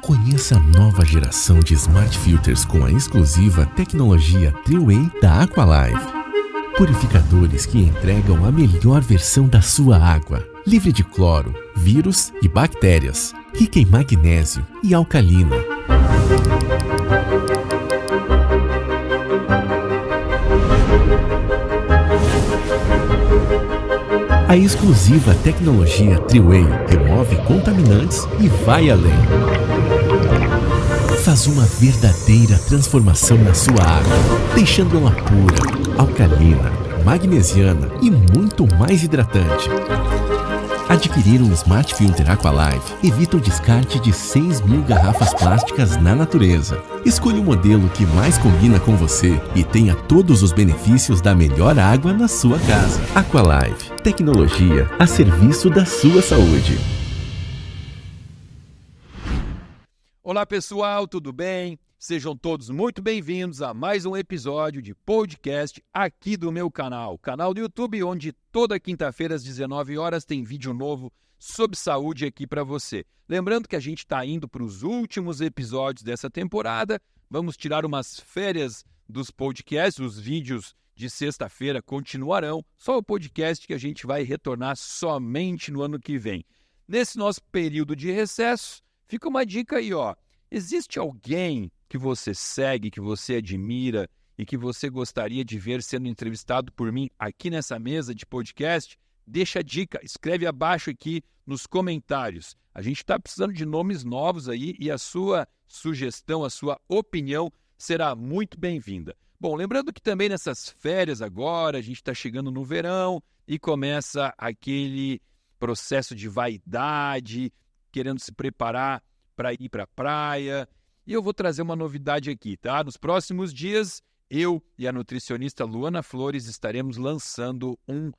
Conheça a nova geração de Smart Filters com a exclusiva tecnologia Triway da Aqualive. Purificadores que entregam a melhor versão da sua água, livre de cloro, vírus e bactérias, rica em magnésio e alcalina. A exclusiva tecnologia Triway remove contaminantes e vai além. Faz uma verdadeira transformação na sua água, deixando ela pura, alcalina, magnesiana e muito mais hidratante. Adquirir um Smart Filter Aqualive evita o descarte de 6.000 garrafas plásticas na natureza. Escolha o modelo que mais combina com você e tenha todos os benefícios da melhor água na sua casa. Aqualive, tecnologia a serviço da sua saúde. Olá pessoal, tudo bem? Sejam todos muito bem-vindos a mais um episódio de podcast aqui do meu canal do YouTube, onde toda quinta-feira às 19 horas tem vídeo novo sobre saúde aqui para você. Lembrando que a gente está indo para os últimos episódios dessa temporada, vamos tirar umas férias dos podcasts, os vídeos de sexta-feira continuarão, só o podcast que a gente vai retornar somente no ano que vem. Nesse nosso período de recesso, fica uma dica aí, ó. Existe alguém que você segue, que você admira e que você gostaria de ver sendo entrevistado por mim aqui nessa mesa de podcast? Deixa a dica, escreve abaixo aqui nos comentários. A gente está precisando de nomes novos aí e a sua sugestão, a sua opinião será muito bem-vinda. Bom, lembrando que também nessas férias agora, a gente está chegando no verão e começa aquele processo de vaidade, querendo se preparar para ir para a praia. E eu vou trazer uma novidade aqui, tá? Nos próximos dias, eu e a nutricionista Luana Flores estaremos lançando um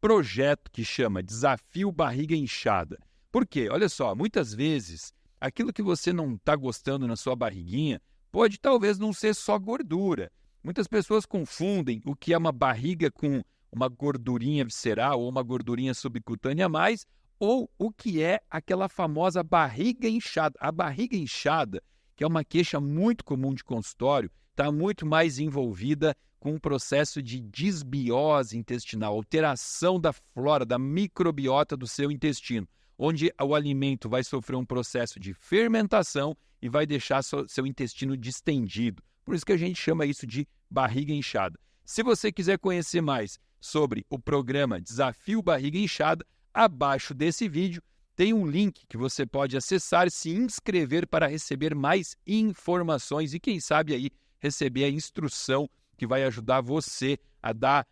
projeto que chama Desafio Barriga Inchada. Por quê? Olha só, muitas vezes, aquilo que você não está gostando na sua barriguinha pode talvez não ser só gordura. Muitas pessoas confundem o que é uma barriga com uma gordurinha visceral ou uma gordurinha subcutânea a mais, ou o que é aquela famosa barriga inchada. A barriga inchada, que é uma queixa muito comum de consultório, está muito mais envolvida com um processo de disbiose intestinal, alteração da flora, da microbiota do seu intestino, onde o alimento vai sofrer um processo de fermentação e vai deixar seu intestino distendido. Por isso que a gente chama isso de barriga inchada. Se você quiser conhecer mais sobre o programa Desafio Barriga Inchada, abaixo desse vídeo tem um link que você pode acessar e se inscrever para receber mais informações e, quem sabe, aí receber a instrução que vai ajudar você a dar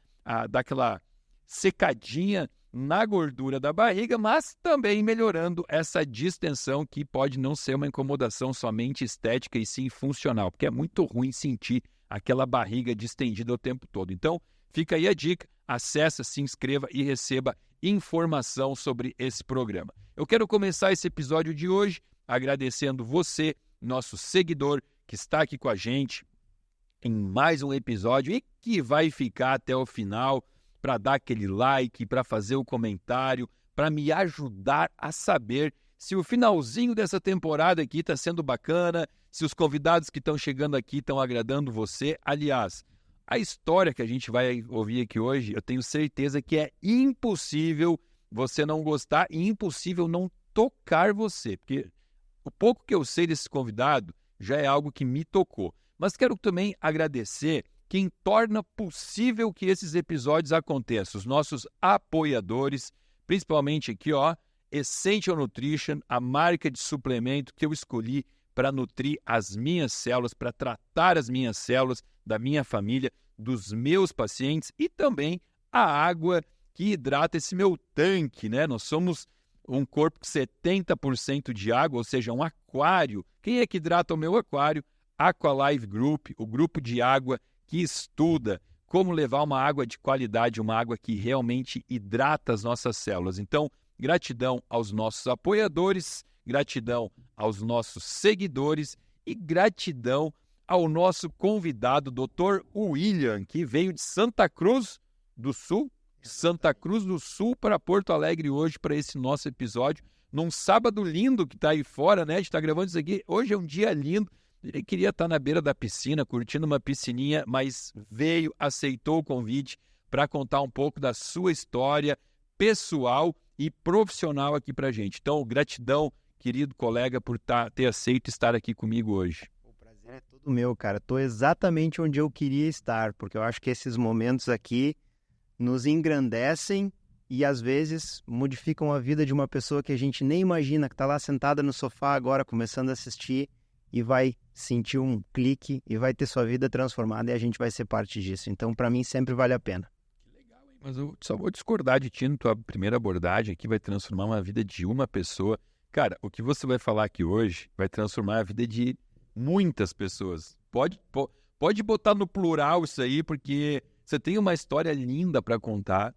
aquela secadinha na gordura da barriga, mas também melhorando essa distensão que pode não ser uma incomodação somente estética e sim funcional, porque é muito ruim sentir aquela barriga distendida o tempo todo. Então, fica aí a dica, acessa, se inscreva e receba informação sobre esse programa. Eu quero começar esse episódio de hoje agradecendo você, nosso seguidor, que está aqui com a gente em mais um episódio e que vai ficar até o final para dar aquele like, para fazer o comentário, para me ajudar a saber se o finalzinho dessa temporada aqui está sendo bacana, se os convidados que estão chegando aqui estão agradando você. Aliás, a história que a gente vai ouvir aqui hoje, eu tenho certeza que é impossível você não gostar e impossível não tocar você, porque o pouco que eu sei desse convidado já é algo que me tocou. Mas quero também agradecer quem torna possível que esses episódios aconteçam, os nossos apoiadores, principalmente aqui, ó, Essential Nutrition, a marca de suplemento que eu escolhi para nutrir as minhas células, para tratar as minhas células, da minha família, dos meus pacientes e também a água que hidrata esse meu tanque, né? Nós somos um corpo com 70% de água, ou seja, um aquário. Quem é que hidrata o meu aquário? Aqualive Group, o grupo de água que estuda como levar uma água de qualidade, uma água que realmente hidrata as nossas células. Então, gratidão aos nossos apoiadores, gratidão aos nossos seguidores e gratidão ao nosso convidado, Dr. William, que veio de Santa Cruz do Sul, para Porto Alegre hoje para esse nosso episódio, num sábado lindo que tá aí fora, né? A gente tá gravando isso aqui. Hoje é um dia lindo. Ele queria estar na beira da piscina, curtindo uma piscininha, mas veio, aceitou o convite para contar um pouco da sua história pessoal e profissional aqui pra gente. Então, gratidão, querido colega, por ter aceito estar aqui comigo hoje. O prazer é todo meu, cara. Tô exatamente onde eu queria estar, porque eu acho que esses momentos aqui nos engrandecem e às vezes modificam a vida de uma pessoa que a gente nem imagina, que está lá sentada no sofá agora começando a assistir e vai sentir um clique e vai ter sua vida transformada e a gente vai ser parte disso. Então, para mim, sempre vale a pena. Que legal, hein? Mas eu só vou discordar de ti na tua primeira abordagem aqui, vai transformar uma vida de uma pessoa. Cara, o que você vai falar aqui hoje vai transformar a vida de muitas pessoas. Pode botar no plural isso aí, porque você tem uma história linda para contar,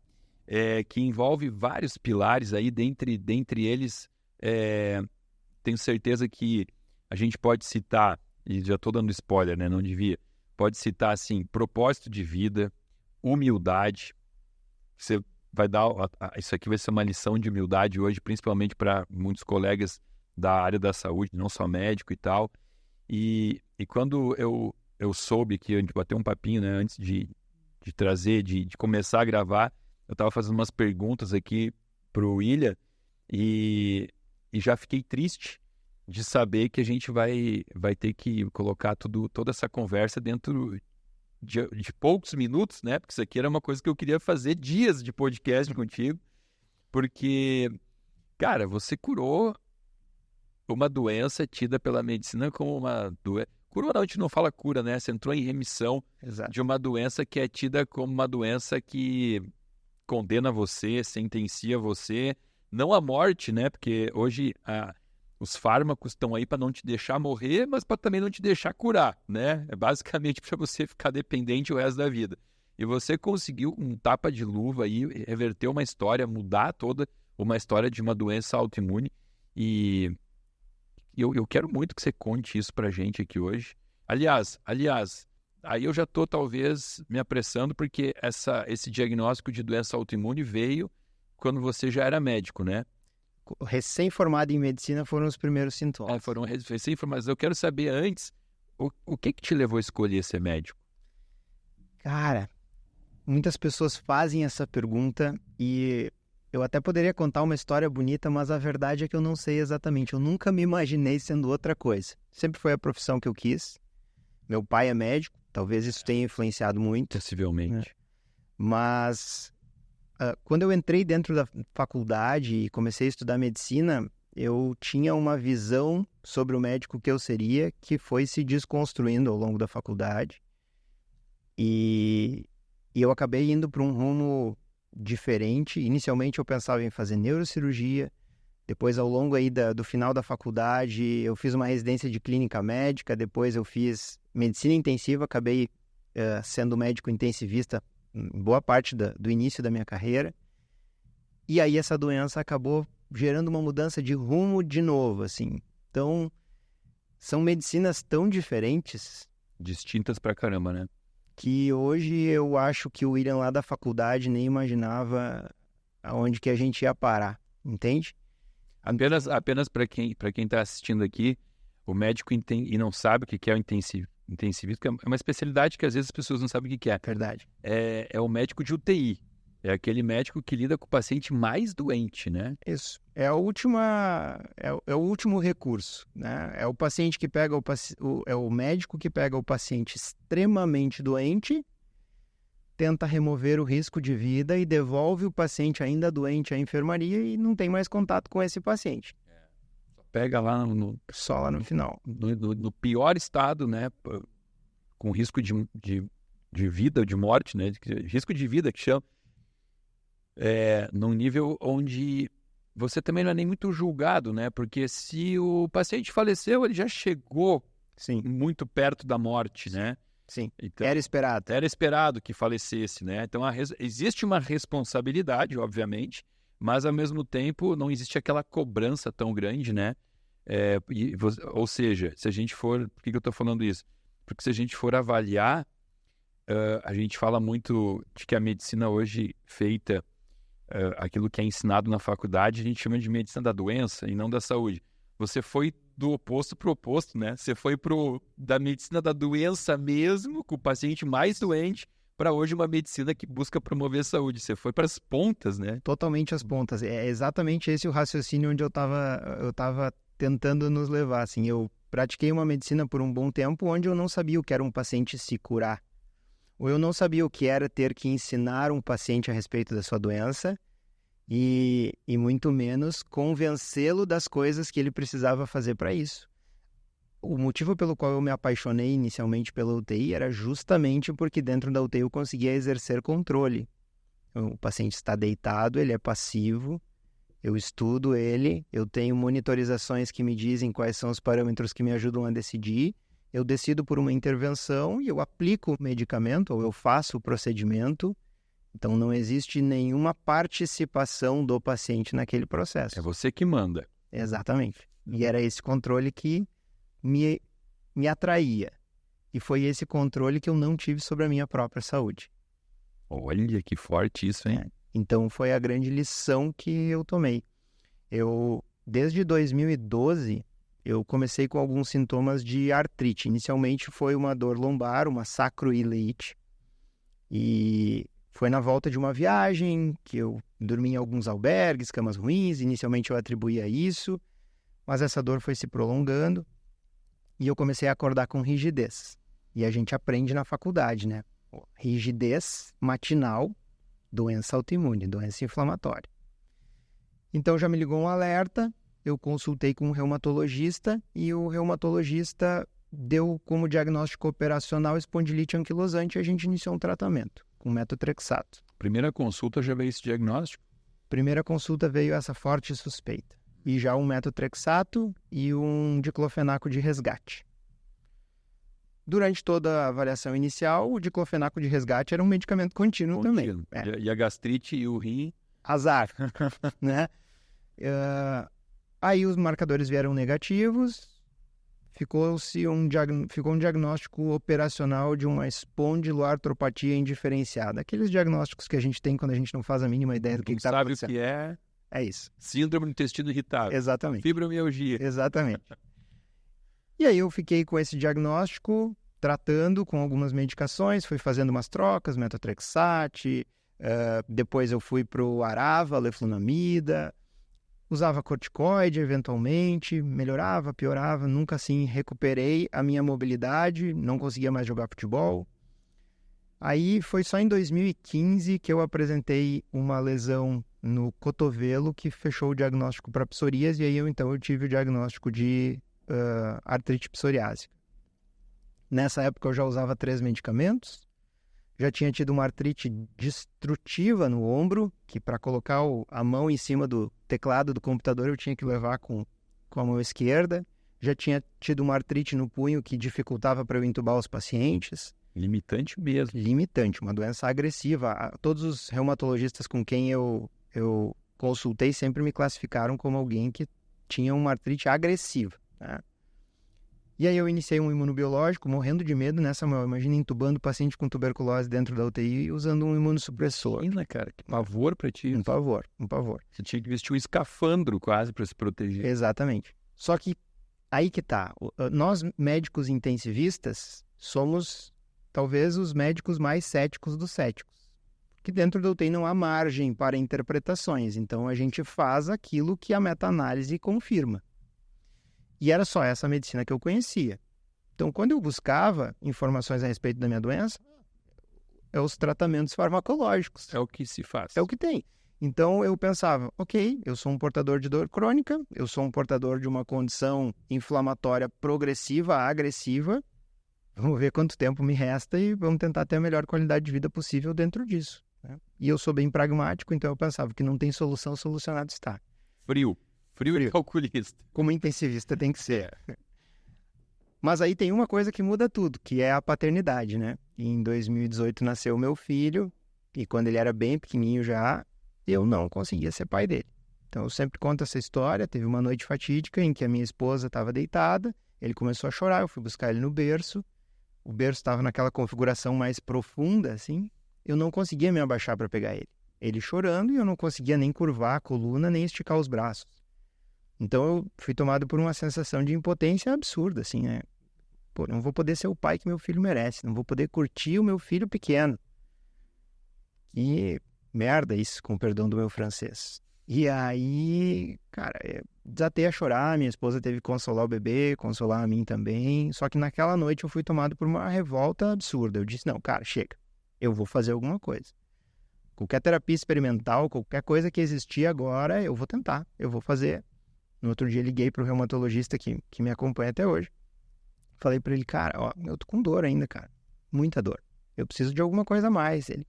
que envolve vários pilares aí, dentre eles, tenho certeza que a gente pode citar, e já estou dando spoiler, né? Não devia, pode citar assim, propósito de vida, humildade. Você vai dar, isso aqui vai ser uma lição de humildade hoje, principalmente para muitos colegas da área da saúde, não só médico e tal. E quando eu soube que a gente bateu um papinho, né, antes de trazer, de começar a gravar, eu estava fazendo umas perguntas aqui para o William e já fiquei triste de saber que a gente vai ter que colocar toda essa conversa dentro de poucos minutos, né? Porque isso aqui era uma coisa que eu queria fazer dias de podcast contigo, porque, cara, você curou uma doença tida pela medicina como uma doença. Curou não, a gente não fala cura, né? Você entrou em remissão. Exato. De uma doença que é tida como uma doença que condena você, sentencia você, não a morte, né? Porque hoje os fármacos estão aí para não te deixar morrer, mas para também não te deixar curar, né? É basicamente para você ficar dependente o resto da vida. E você conseguiu, um tapa de luva aí, reverter uma história, mudar toda uma história de uma doença autoimune. E eu quero muito que você conte isso pra gente aqui hoje. Aliás, aí eu já tô talvez me apressando, porque esse diagnóstico de doença autoimune veio quando você já era médico, né? Recém-formado em medicina foram os primeiros sintomas. Foram recém-formados. Eu quero saber antes, o que te levou a escolher ser médico? Cara, muitas pessoas fazem essa pergunta e eu até poderia contar uma história bonita, mas a verdade é que eu não sei exatamente. Eu nunca me imaginei sendo outra coisa. Sempre foi a profissão que eu quis. Meu pai é médico, talvez isso tenha influenciado muito. Possivelmente. Né? Mas quando eu entrei dentro da faculdade e comecei a estudar medicina, eu tinha uma visão sobre o médico que eu seria, que foi se desconstruindo ao longo da faculdade. E eu acabei indo para um rumo diferente. Inicialmente eu pensava em fazer neurocirurgia, depois ao longo aí do final da faculdade eu fiz uma residência de clínica médica, depois eu fiz medicina intensiva, acabei sendo médico intensivista em boa parte do início da minha carreira, e aí essa doença acabou gerando uma mudança de rumo de novo, assim. Então, são medicinas tão diferentes. Distintas pra caramba, né? Que hoje eu acho que o William lá da faculdade nem imaginava aonde que a gente ia parar, entende? Apenas para quem está assistindo aqui, o médico e não sabe o que é o intensivista, é uma especialidade que às vezes as pessoas não sabem o que é. Verdade. É o médico de UTI, é aquele médico que lida com o paciente mais doente, né? Isso, é o último recurso, né? É o paciente que pega é o médico que pega o paciente extremamente doente, tenta remover o risco de vida e devolve o paciente ainda doente à enfermaria e não tem mais contato com esse paciente. Pega lá só lá no final. No pior estado, né? Com risco de vida, de morte, né? Risco de vida que chama. Num nível onde você também não é nem muito julgado, né? Porque se o paciente faleceu, ele já chegou Sim. muito perto da morte, né? Sim, então, era esperado. Era esperado que falecesse, né? Então, existe uma responsabilidade, obviamente, mas, ao mesmo tempo, não existe aquela cobrança tão grande, né? Ou seja, se a gente for... Por que eu estou falando isso? Porque se a gente for avaliar, a gente fala muito de que a medicina hoje feita aquilo que é ensinado na faculdade, a gente chama de medicina da doença e não da saúde. Você foi do oposto para o oposto, né? Você foi da medicina da doença mesmo, com o paciente mais doente, para hoje uma medicina que busca promover a saúde. Você foi para as pontas, né? Totalmente as pontas. É exatamente esse o raciocínio onde eu tava tentando nos levar. Assim, eu pratiquei uma medicina por um bom tempo onde eu não sabia o que era um paciente se curar. Ou eu não sabia o que era ter que ensinar um paciente a respeito da sua doença e muito menos convencê-lo das coisas que ele precisava fazer para isso. O motivo pelo qual eu me apaixonei inicialmente pela UTI era justamente porque dentro da UTI eu conseguia exercer controle. O paciente está deitado, ele é passivo, eu estudo ele, eu tenho monitorizações que me dizem quais são os parâmetros que me ajudam a decidir, eu decido por uma intervenção e eu aplico o medicamento ou eu faço o procedimento. Então não existe nenhuma participação do paciente naquele processo. É você que manda. Exatamente. E era esse controle que me atraía. E foi esse controle que eu não tive sobre a minha própria saúde. Olha que forte isso, hein? Então foi a grande lição que eu tomei. Desde 2012, eu comecei com alguns sintomas de artrite. Inicialmente foi uma dor lombar, uma sacroileite. E foi na volta de uma viagem que eu dormi em alguns albergues, camas ruins. Inicialmente eu atribuía isso, mas essa dor foi se prolongando. E eu comecei a acordar com rigidez. E a gente aprende na faculdade, né? Rigidez matinal, doença autoimune, doença inflamatória. Então já me ligou um alerta, eu consultei com um reumatologista e o reumatologista deu como diagnóstico operacional espondilite anquilosante e a gente iniciou um tratamento com metotrexato. Primeira consulta já veio esse diagnóstico? Primeira consulta veio essa forte suspeita. E já um metotrexato e um diclofenaco de resgate. Durante toda a avaliação inicial, o diclofenaco de resgate era um medicamento contínuo também. E a gastrite e o rim? Azar, né? Aí os marcadores vieram negativos, ficou um diagnóstico operacional de uma espondiloartropatia indiferenciada. Aqueles diagnósticos que a gente tem quando a gente não faz a mínima ideia do que está acontecendo. Sabe o que é? É isso. Síndrome do intestino irritável. Exatamente. Fibromialgia. Exatamente. E aí eu fiquei com esse diagnóstico, tratando com algumas medicações, fui fazendo umas trocas, metotrexate, depois eu fui para o Arava, leflunomida, usava corticoide eventualmente, melhorava, piorava, nunca assim recuperei a minha mobilidade, não conseguia mais jogar futebol. Aí foi só em 2015 que eu apresentei uma lesão no cotovelo que fechou o diagnóstico para psoríase e aí eu tive o diagnóstico de artrite psoriásica. Nessa época eu já usava 3 medicamentos, já tinha tido uma artrite destrutiva no ombro, que para colocar a mão em cima do teclado do computador eu tinha que levar com a mão esquerda, já tinha tido uma artrite no punho que dificultava para eu entubar os pacientes. Limitante mesmo. Limitante, uma doença agressiva. Todos os reumatologistas com quem eu consultei sempre me classificaram como alguém que tinha uma artrite agressiva, né? E aí eu iniciei um imunobiológico, morrendo de medo, né, Samuel? Imagina entubando paciente com tuberculose dentro da UTI usando um imunossupressor. Imagina, cara, que pavor pra ti. Um pavor. Você tinha que vestir um escafandro quase para se proteger. Exatamente. Só que aí que tá. Nós, médicos intensivistas, somos talvez os médicos mais céticos dos céticos. Porque dentro da UTI não há margem para interpretações. Então a gente faz aquilo que a meta-análise confirma. E era só essa medicina que eu conhecia. Então, quando eu buscava informações a respeito da minha doença, os tratamentos farmacológicos. É o que se faz. É o que tem. Então, eu pensava, ok, eu sou um portador de dor crônica, eu sou um portador de uma condição inflamatória progressiva, agressiva. Vamos ver quanto tempo me resta e vamos tentar ter a melhor qualidade de vida possível dentro disso, né? E eu sou bem pragmático, então eu pensava que não tem solução, solucionado está. Frio e calculista. Como intensivista tem que ser. Mas aí tem uma coisa que muda tudo, que é a paternidade, né? Em 2018 nasceu meu filho, e quando ele era bem pequenininho já, eu não conseguia ser pai dele. Então eu sempre conto essa história. Teve uma noite fatídica em que a minha esposa estava deitada, ele começou a chorar, eu fui buscar ele no berço, o berço estava naquela configuração mais profunda, assim, eu não conseguia me abaixar para pegar ele. ele chorando e eu não conseguia nem curvar a coluna, nem esticar os braços. Então eu fui tomado por uma sensação de impotência absurda, assim, né? Pô, não vou poder ser o pai que meu filho merece, não vou poder curtir o meu filho pequeno. Que merda isso, com o perdão do meu francês. E aí, cara, desatei a chorar, minha esposa teve que consolar o bebê, consolar a mim também. Só que naquela noite eu fui tomado por uma revolta absurda. Eu disse, não, cara, chega, eu vou fazer alguma coisa. Qualquer terapia experimental, qualquer coisa que existir agora, eu vou tentar, eu vou fazer. No outro dia liguei pro reumatologista que me acompanha até hoje. Falei pra ele, cara, ó, eu tô com dor ainda, cara, muita dor. Eu preciso de alguma coisa a mais. Ele,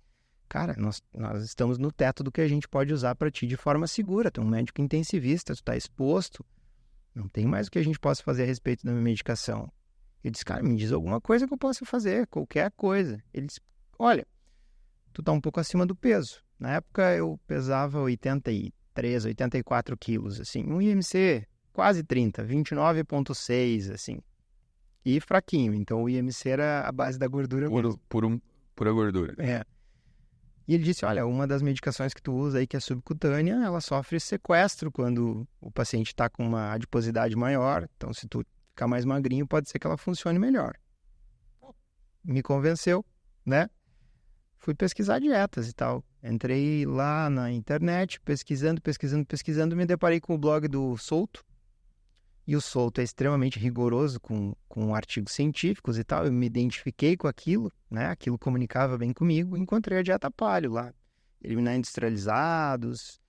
cara, nós estamos no teto do que a gente pode usar pra ti de forma segura. Tu é um médico intensivista, tu tá exposto. Não tem mais o que a gente possa fazer a respeito da minha medicação. Eu disse, cara, me diz alguma coisa que eu possa fazer, qualquer coisa. Ele disse, olha, tu tá um pouco acima do peso. Na época eu pesava 83, 84 quilos, assim. Um IMC quase 30, 29,6, assim. E fraquinho. Então o IMC era a base da gordura mesmo. Pura gordura. É. E ele disse, olha, uma das medicações que tu usa aí, que é subcutânea, ela sofre sequestro quando o paciente está com uma adiposidade maior. Então, se tu ficar mais magrinho, pode ser que ela funcione melhor. Me convenceu, né? Fui pesquisar dietas e tal. Entrei lá na internet, pesquisando, me deparei com o blog do Souto. E o Souto é extremamente rigoroso com artigos científicos e tal. Eu me identifiquei com aquilo, né? Aquilo comunicava bem comigo. Encontrei a dieta paleo lá. Eliminar industrializados,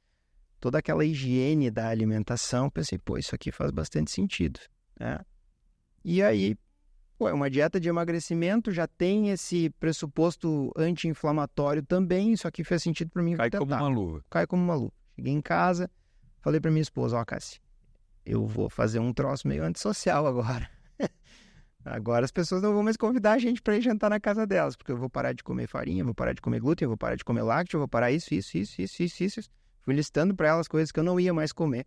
toda aquela higiene da alimentação. Pensei, pô, isso aqui faz bastante sentido, né? E aí, pô, é uma dieta de emagrecimento, já tem esse pressuposto anti-inflamatório também. Isso aqui fez sentido para mim. Cai como uma luva. Cai como uma luva. Cheguei em casa, falei para minha esposa, ó, Cássia, eu vou fazer um troço meio antissocial agora. Agora as pessoas não vão mais convidar a gente para ir jantar na casa delas, porque eu vou parar de comer farinha, vou parar de comer glúten, vou parar de comer lácteo, vou parar isso. Fui listando para elas coisas que eu não ia mais comer.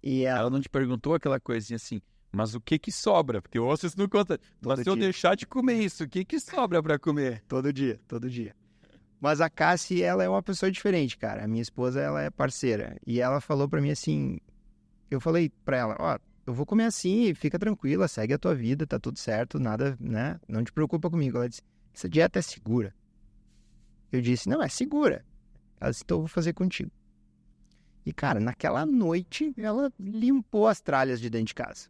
E ela não te perguntou aquela coisinha assim, mas o que sobra? Porque eu ouço isso no conta. Mas se eu deixar de comer isso, o que sobra para comer? Todo dia. Mas a Cássia, ela é uma pessoa diferente, cara. A minha esposa, ela é parceira. E ela falou para mim assim... Eu falei pra ela, ó, eu vou comer assim, fica tranquila, segue a tua vida, tá tudo certo, nada, né? Não te preocupa comigo. Ela disse, essa dieta é segura. Eu disse, não, é segura. Ela disse, então eu vou fazer contigo. E, cara, naquela noite, ela limpou as tralhas de dentro de casa.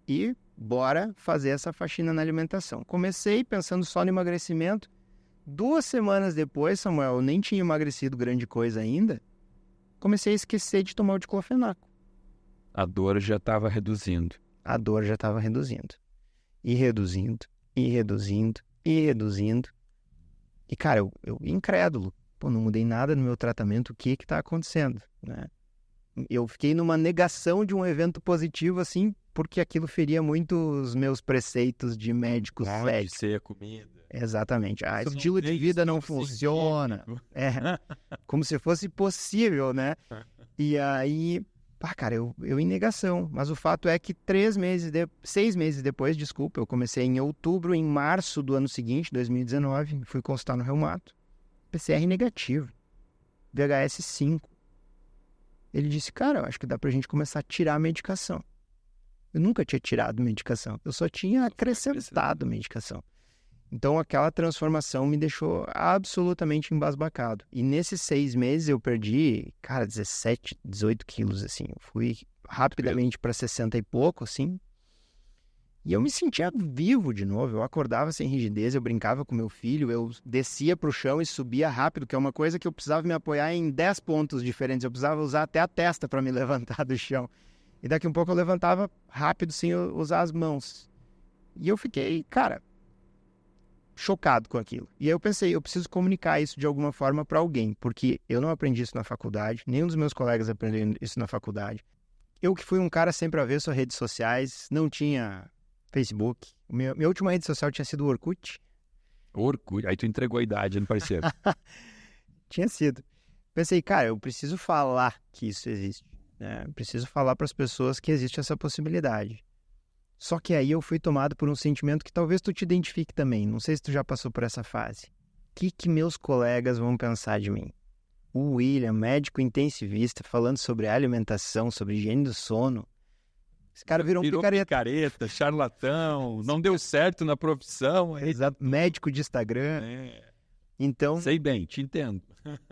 E bora fazer essa faxina na alimentação. Comecei pensando só no emagrecimento. 2 semanas depois, Samuel, eu nem tinha emagrecido grande coisa ainda, comecei a esquecer de tomar o diclofenaco. A dor já estava reduzindo. E reduzindo. E, cara, eu incrédulo. Pô, não mudei nada no meu tratamento, o que tá acontecendo, né? Eu fiquei numa negação de um evento positivo, assim, porque aquilo feria muito os meus preceitos de médico sério. Pode ser a comida. Exatamente. Estilo de vida não funciona. Como se fosse possível, né? E aí... cara, eu em negação, mas o fato é que 6 meses depois, eu comecei em outubro, em março do ano seguinte, 2019, fui consultar no reumato, PCR negativo, VHS 5. Ele disse, cara, eu acho que dá pra gente começar a tirar a medicação. Eu nunca tinha tirado medicação, eu só tinha acrescentado medicação. Então, aquela transformação me deixou absolutamente embasbacado. E nesses 6 meses eu perdi, cara, 17, 18 quilos, assim. Eu fui rapidamente para 60 e pouco, assim. E eu me sentia vivo de novo. Eu acordava sem rigidez, eu brincava com meu filho, eu descia pro chão e subia rápido, que é uma coisa que eu precisava me apoiar em 10 pontos diferentes. Eu precisava usar até a testa para me levantar do chão. E daqui a pouco eu levantava rápido sem usar as mãos. E eu fiquei, cara... chocado com aquilo. E aí eu pensei, eu preciso comunicar isso de alguma forma para alguém, porque eu não aprendi isso na faculdade, nenhum dos meus colegas aprendeu isso na faculdade. Eu que fui um cara sempre avesso a redes sociais, não tinha Facebook. Minha última rede social tinha sido o Orkut. Orkut? Aí tu entregou a idade, não parecia? Tinha sido. Pensei, cara, eu preciso falar que isso existe, né? Eu preciso falar para as pessoas que existe essa possibilidade. Só que aí eu fui tomado por um sentimento que talvez tu te identifique também. Não sei se tu já passou por essa fase. O que meus colegas vão pensar de mim? o William, médico intensivista, falando sobre alimentação, sobre higiene do sono. Esse cara virou um picareta, charlatão, não deu certo na profissão. Exato, médico de Instagram. Então, sei bem, te entendo.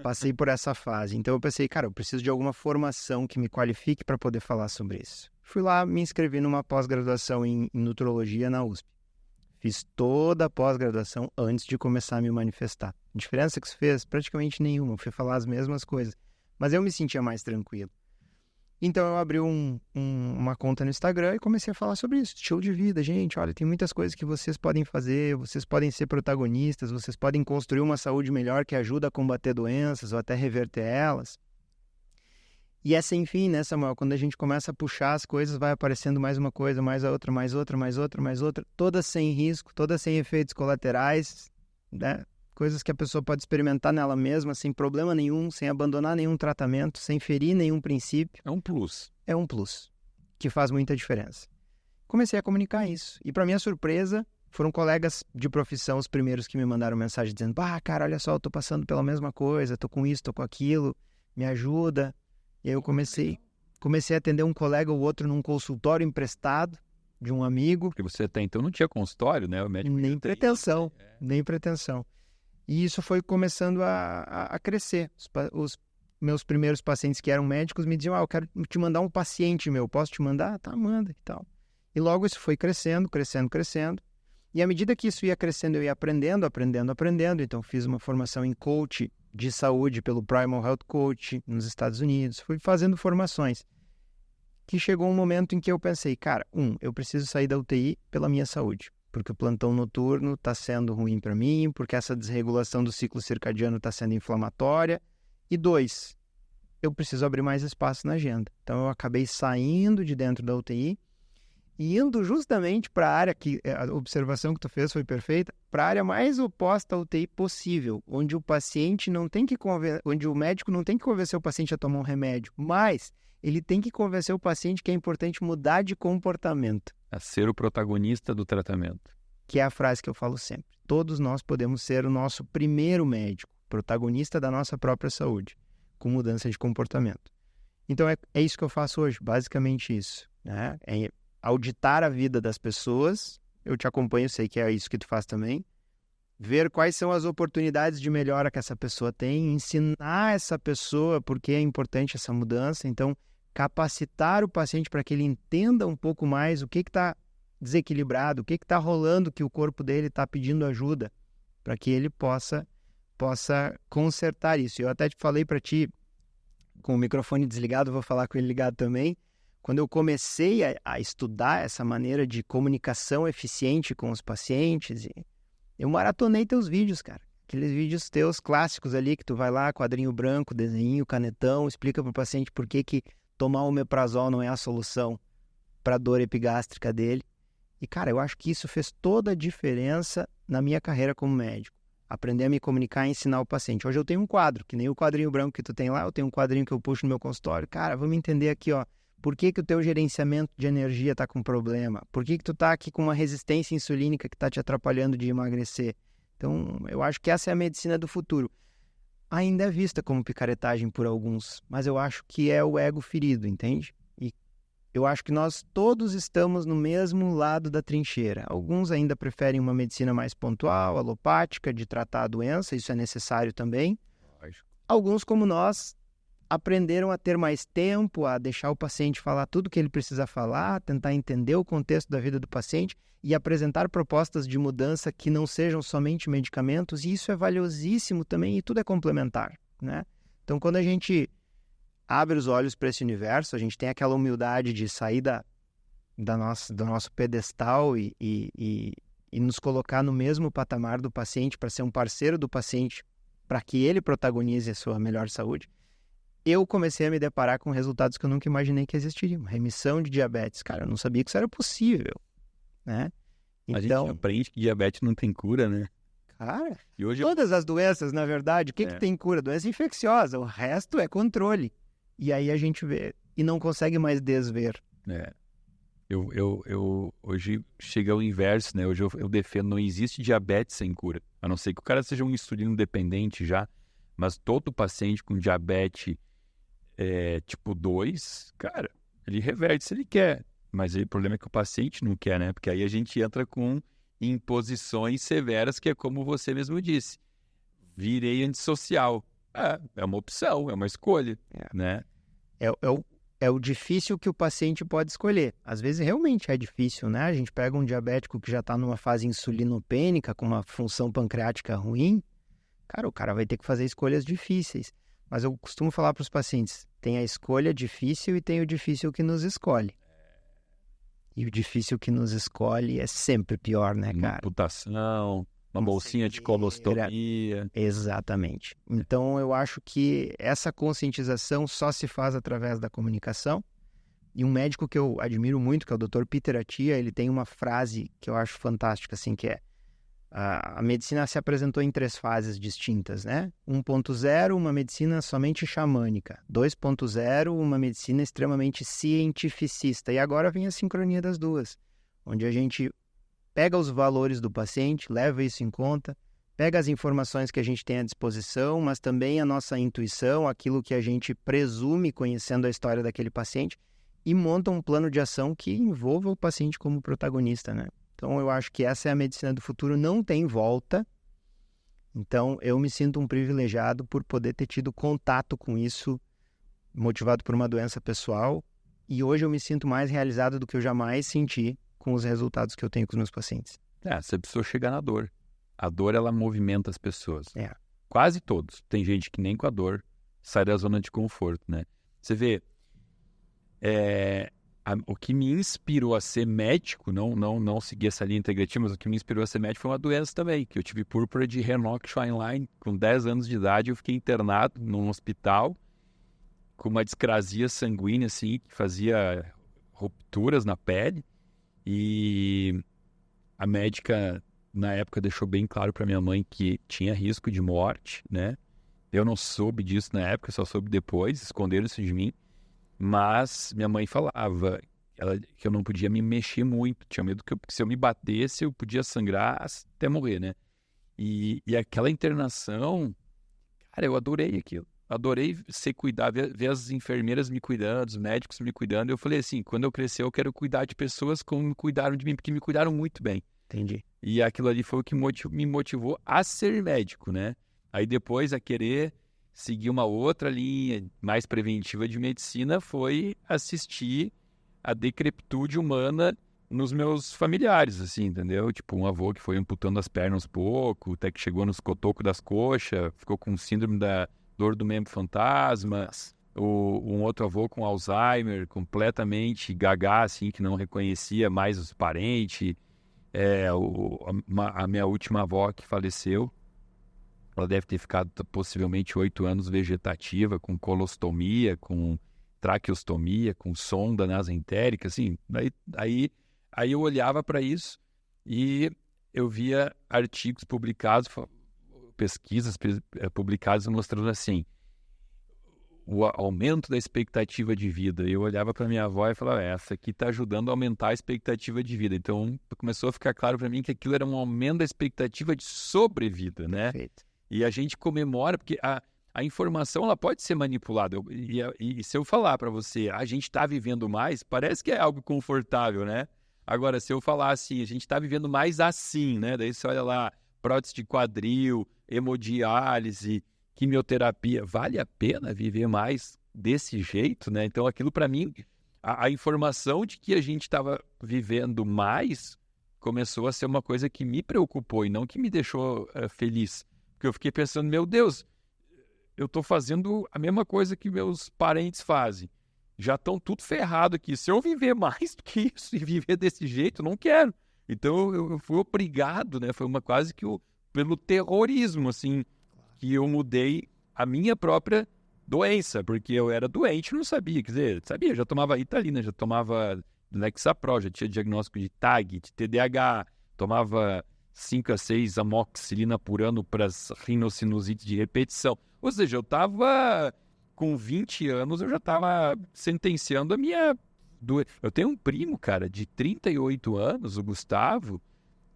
Passei por essa fase. Então eu pensei, cara, eu preciso de alguma formação que me qualifique para poder falar sobre isso. Fui lá, me inscrevi numa pós-graduação em nutrologia na USP. Fiz toda a pós-graduação antes de começar a me manifestar. A diferença que isso fez? Praticamente nenhuma. Eu fui falar as mesmas coisas. Mas eu me sentia mais tranquilo. Então eu abri uma conta no Instagram e comecei a falar sobre isso. Estilo de vida, gente, olha, tem muitas coisas que vocês podem fazer, vocês podem ser protagonistas, vocês podem construir uma saúde melhor que ajuda a combater doenças ou até reverter elas. E é sem fim, né, Samuel? Quando a gente começa a puxar as coisas, vai aparecendo mais uma coisa, mais a outra, mais outra, mais outra, mais outra, todas sem risco, todas sem efeitos colaterais, né? Coisas que a pessoa pode experimentar nela mesma, sem problema nenhum, sem abandonar nenhum tratamento, sem ferir nenhum princípio. É um plus. É um plus, que faz muita diferença. Comecei a comunicar isso. E para minha surpresa, foram colegas de profissão os primeiros que me mandaram mensagem dizendo: cara, olha só, eu tô passando pela mesma coisa, tô com isso, tô com aquilo, me ajuda. E aí eu comecei a atender um colega ou outro num consultório emprestado de um amigo. Porque você até então não tinha consultório, né? O médico nem pretensão, nem pretensão. E isso foi começando a crescer. Os meus primeiros pacientes que eram médicos me diziam: eu quero te mandar um paciente meu, posso te mandar? Tá, manda e tal. E logo isso foi crescendo. E à medida que isso ia crescendo, eu ia aprendendo. Então fiz uma formação em coach de saúde pelo Primal Health Coach nos Estados Unidos. Fui fazendo formações. Que chegou um momento em que eu pensei, cara, eu preciso sair da UTI pela minha saúde. Porque o plantão noturno está sendo ruim para mim, porque essa desregulação do ciclo circadiano está sendo inflamatória. E 2, eu preciso abrir mais espaço na agenda. Então eu acabei saindo de dentro da UTI e indo justamente para a área que a observação que tu fez foi perfeita, para a área mais oposta à UTI possível, onde o paciente não tem que onde o médico não tem que convencer o paciente a tomar um remédio, mas ele tem que convencer o paciente que é importante mudar de comportamento. A ser o protagonista do tratamento. Que é a frase que eu falo sempre. Todos nós podemos ser o nosso primeiro médico, protagonista da nossa própria saúde, com mudança de comportamento. Então é isso que eu faço hoje, basicamente isso, né? É auditar a vida das pessoas, eu te acompanho, sei que é isso que tu faz também, ver quais são as oportunidades de melhora que essa pessoa tem, ensinar essa pessoa por que é importante essa mudança, então capacitar o paciente para que ele entenda um pouco mais o que está desequilibrado, o que está rolando que o corpo dele está pedindo ajuda, para que ele possa consertar isso. Eu até te falei para ti, com o microfone desligado, vou falar com ele ligado também, quando eu comecei a estudar essa maneira de comunicação eficiente com os pacientes, eu maratonei teus vídeos, cara. Aqueles vídeos teus clássicos ali, que tu vai lá, quadrinho branco, desenho, canetão, explica pro paciente por que tomar omeprazol não é a solução para a dor epigástrica dele. E, cara, eu acho que isso fez toda a diferença na minha carreira como médico. Aprender a me comunicar e ensinar o paciente. Hoje eu tenho um quadro, que nem o quadrinho branco que tu tem lá, eu tenho um quadrinho que eu puxo no meu consultório. Cara, vamos entender aqui, ó, por que o teu gerenciamento de energia tá com problema? Por que tu tá aqui com uma resistência insulínica que tá te atrapalhando de emagrecer? Então, eu acho que essa é a medicina do futuro. Ainda é vista como picaretagem por alguns, mas eu acho que é o ego ferido, entende? E eu acho que nós todos estamos no mesmo lado da trincheira. Alguns ainda preferem uma medicina mais pontual, alopática, de tratar a doença, isso é necessário também. Lógico. Alguns, como nós, aprenderam a ter mais tempo, a deixar o paciente falar tudo o que ele precisa falar, tentar entender o contexto da vida do paciente e apresentar propostas de mudança que não sejam somente medicamentos, e isso é valiosíssimo também, e tudo é complementar, né? Então, quando a gente abre os olhos para esse universo, a gente tem aquela humildade de sair do nosso pedestal e nos colocar no mesmo patamar do paciente, para ser um parceiro do paciente, para que ele protagonize a sua melhor saúde. Eu comecei a me deparar com resultados que eu nunca imaginei que existiriam. Remissão de diabetes. Cara, eu não sabia que isso era possível, né? Então, a gente aprende que diabetes não tem cura, né? Cara, e hoje todas as doenças, na verdade, o que tem cura? Doença infecciosa, o resto é controle. E aí a gente vê e não consegue mais desver. Eu hoje chega ao inverso, né? Hoje eu defendo, não existe diabetes sem cura. A não ser que o cara seja um insulino dependente já. Mas todo paciente com diabetes tipo 2, cara, ele reverte se ele quer. Mas o problema é que o paciente não quer, né? Porque aí a gente entra com imposições severas, que é como você mesmo disse. Virei antissocial. É uma opção, é uma escolha, né? É o difícil que o paciente pode escolher. Às vezes realmente é difícil, né? A gente pega um diabético que já está numa fase insulinopênica, com uma função pancreática ruim, cara, o cara vai ter que fazer escolhas difíceis. Mas eu costumo falar para os pacientes, tem a escolha difícil e tem o difícil que nos escolhe. E o difícil que nos escolhe é sempre pior, né, cara? Uma amputação, uma bolsinha de colostomia. Exatamente. Então, eu acho que essa conscientização só se faz através da comunicação. E um médico que eu admiro muito, que é o Dr. Peter Attia, ele tem uma frase que eu acho fantástica, assim, que é: a medicina se apresentou em 3 fases distintas, né? 1.0, uma medicina somente xamânica. 2.0, uma medicina extremamente cientificista. E agora vem a sincronia das duas, onde a gente pega os valores do paciente, leva isso em conta, pega as informações que a gente tem à disposição, mas também a nossa intuição, aquilo que a gente presume conhecendo a história daquele paciente, e monta um plano de ação que envolva o paciente como protagonista, né? Então, eu acho que essa é a medicina do futuro, não tem volta. Então, eu me sinto um privilegiado por poder ter tido contato com isso, motivado por uma doença pessoal, e hoje eu me sinto mais realizado do que eu jamais senti com os resultados que eu tenho com os meus pacientes. Você precisou chegar na dor. A dor, ela movimenta as pessoas. É. Quase todos. Tem gente que nem com a dor sai da zona de conforto, né? Você vê, o que me inspirou a ser médico, não seguir essa linha integrativa, mas o que me inspirou a ser médico foi uma doença também, que eu tive púrpura de Raynaud-Scheinlein. Com 10 anos de idade, eu fiquei internado num hospital com uma discrasia sanguínea, assim, que fazia rupturas na pele. E a médica, na época, deixou bem claro para minha mãe que tinha risco de morte, né? Eu não soube disso na época, só soube depois, esconderam isso de mim. Mas minha mãe falava que eu não podia me mexer muito, tinha medo que se eu me batesse, eu podia sangrar até morrer, né? E aquela internação, cara, eu adorei aquilo. Adorei ser cuidado, ver as enfermeiras me cuidando, os médicos me cuidando. Eu falei assim, quando eu crescer, eu quero cuidar de pessoas como me cuidaram de mim, porque me cuidaram muito bem. Entendi. E aquilo ali foi o que me motivou a ser médico, né? Aí depois a querer seguir uma outra linha mais preventiva de medicina foi assistir a decrepitude humana nos meus familiares, assim, entendeu? Tipo, um avô que foi amputando as pernas pouco, até que chegou nos cotocos das coxas, ficou com síndrome da dor do membro fantasma, um outro avô com Alzheimer, completamente gaga, assim, que não reconhecia mais os parentes, a minha última avó que faleceu, ela deve ter ficado possivelmente 8 anos vegetativa, com colostomia, com traqueostomia, com sonda nasentérica, assim. Aí eu olhava para isso e eu via artigos publicados, pesquisas publicadas mostrando assim, o aumento da expectativa de vida. E eu olhava para minha avó e falava, essa aqui está ajudando a aumentar a expectativa de vida. Então começou a ficar claro para mim que aquilo era um aumento da expectativa de sobrevida, né? Perfeito. E a gente comemora, porque a informação ela pode ser manipulada. E se eu falar para você, a gente está vivendo mais, parece que é algo confortável, né? Agora, se eu falar assim, a gente está vivendo mais assim, né? Daí você olha lá, prótese de quadril, hemodiálise, quimioterapia. Vale a pena viver mais desse jeito, né? Então, aquilo para mim, a informação de que a gente estava vivendo mais começou a ser uma coisa que me preocupou e não que me deixou feliz. Porque eu fiquei pensando, meu Deus, eu estou fazendo a mesma coisa que meus parentes fazem. Já estão tudo ferrado aqui. Se eu viver mais do que isso e viver desse jeito, eu não quero. Então eu fui obrigado, né? Foi quase que pelo terrorismo, assim, que eu mudei a minha própria doença, porque eu era doente, não sabia. Quer dizer, sabia, já tomava Ritalina, já tomava Lexapro, já tinha diagnóstico de TAG, de TDAH, tomava 5 a 6 amoxicilina por ano para as rinossinusites de repetição. Ou seja, eu estava com 20 anos, eu já estava sentenciando a minha... Eu tenho um primo, cara, de 38 anos, o Gustavo,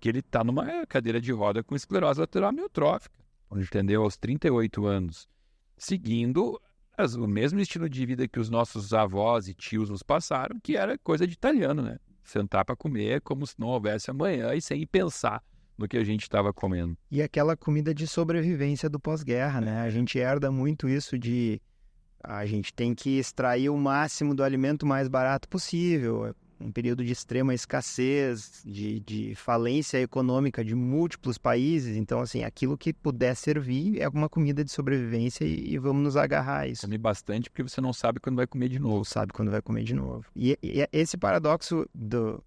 que ele está numa cadeira de roda com esclerose lateral amiotrófica. entendeu? Aos 38 anos, seguindo o mesmo estilo de vida que os nossos avós e tios nos passaram, que era coisa de italiano, né? Sentar para comer como se não houvesse amanhã e sem pensar no que a gente estava comendo. E aquela comida de sobrevivência do pós-guerra, né? A gente herda muito isso de a gente tem que extrair o máximo do alimento mais barato possível. Um período de extrema escassez, de falência econômica de múltiplos países. Então, assim, aquilo que puder servir é uma comida de sobrevivência e vamos nos agarrar a isso. Come bastante porque você não sabe quando vai comer de novo. Não sabe quando vai comer de novo. E esse paradoxo do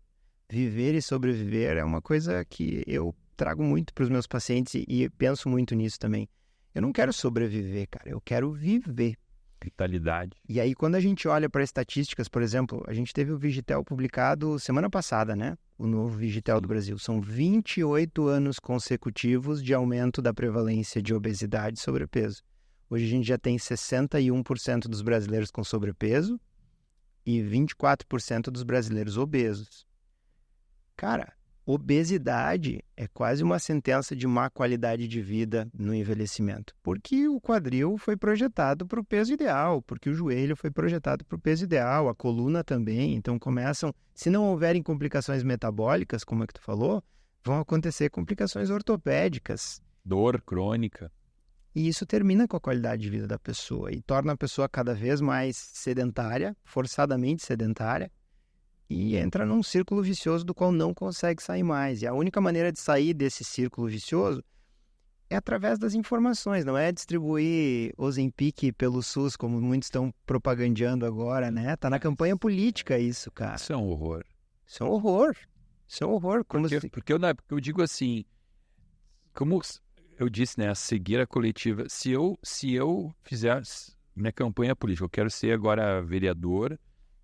viver e sobreviver é uma coisa que eu trago muito para os meus pacientes e penso muito nisso também. Eu não quero sobreviver, cara. Eu quero viver. Vitalidade. E aí, quando a gente olha para estatísticas, por exemplo, a gente teve o Vigitel publicado semana passada, né? O novo Vigitel do Brasil. São 28 anos consecutivos de aumento da prevalência de obesidade e sobrepeso. Hoje a gente já tem 61% dos brasileiros com sobrepeso e 24% dos brasileiros obesos. Cara, obesidade é quase uma sentença de má qualidade de vida no envelhecimento, porque o quadril foi projetado para o peso ideal, porque o joelho foi projetado para o peso ideal, a coluna também. Então começam, se não houverem complicações metabólicas, como é que tu falou, vão acontecer complicações ortopédicas. Dor crônica. E isso termina com a qualidade de vida da pessoa e torna a pessoa cada vez mais sedentária, forçadamente sedentária, e entra num círculo vicioso do qual não consegue sair mais. E a única maneira de sair desse círculo vicioso é através das informações, não é distribuir Ozempic pelo SUS, como muitos estão propagandeando agora, né? Tá na campanha política isso, cara. Isso é um horror. Isso é um horror. Isso é um horror. Porque eu digo assim, como eu disse, né? A cegueira coletiva. Se eu fizer minha campanha política, eu quero ser agora vereador.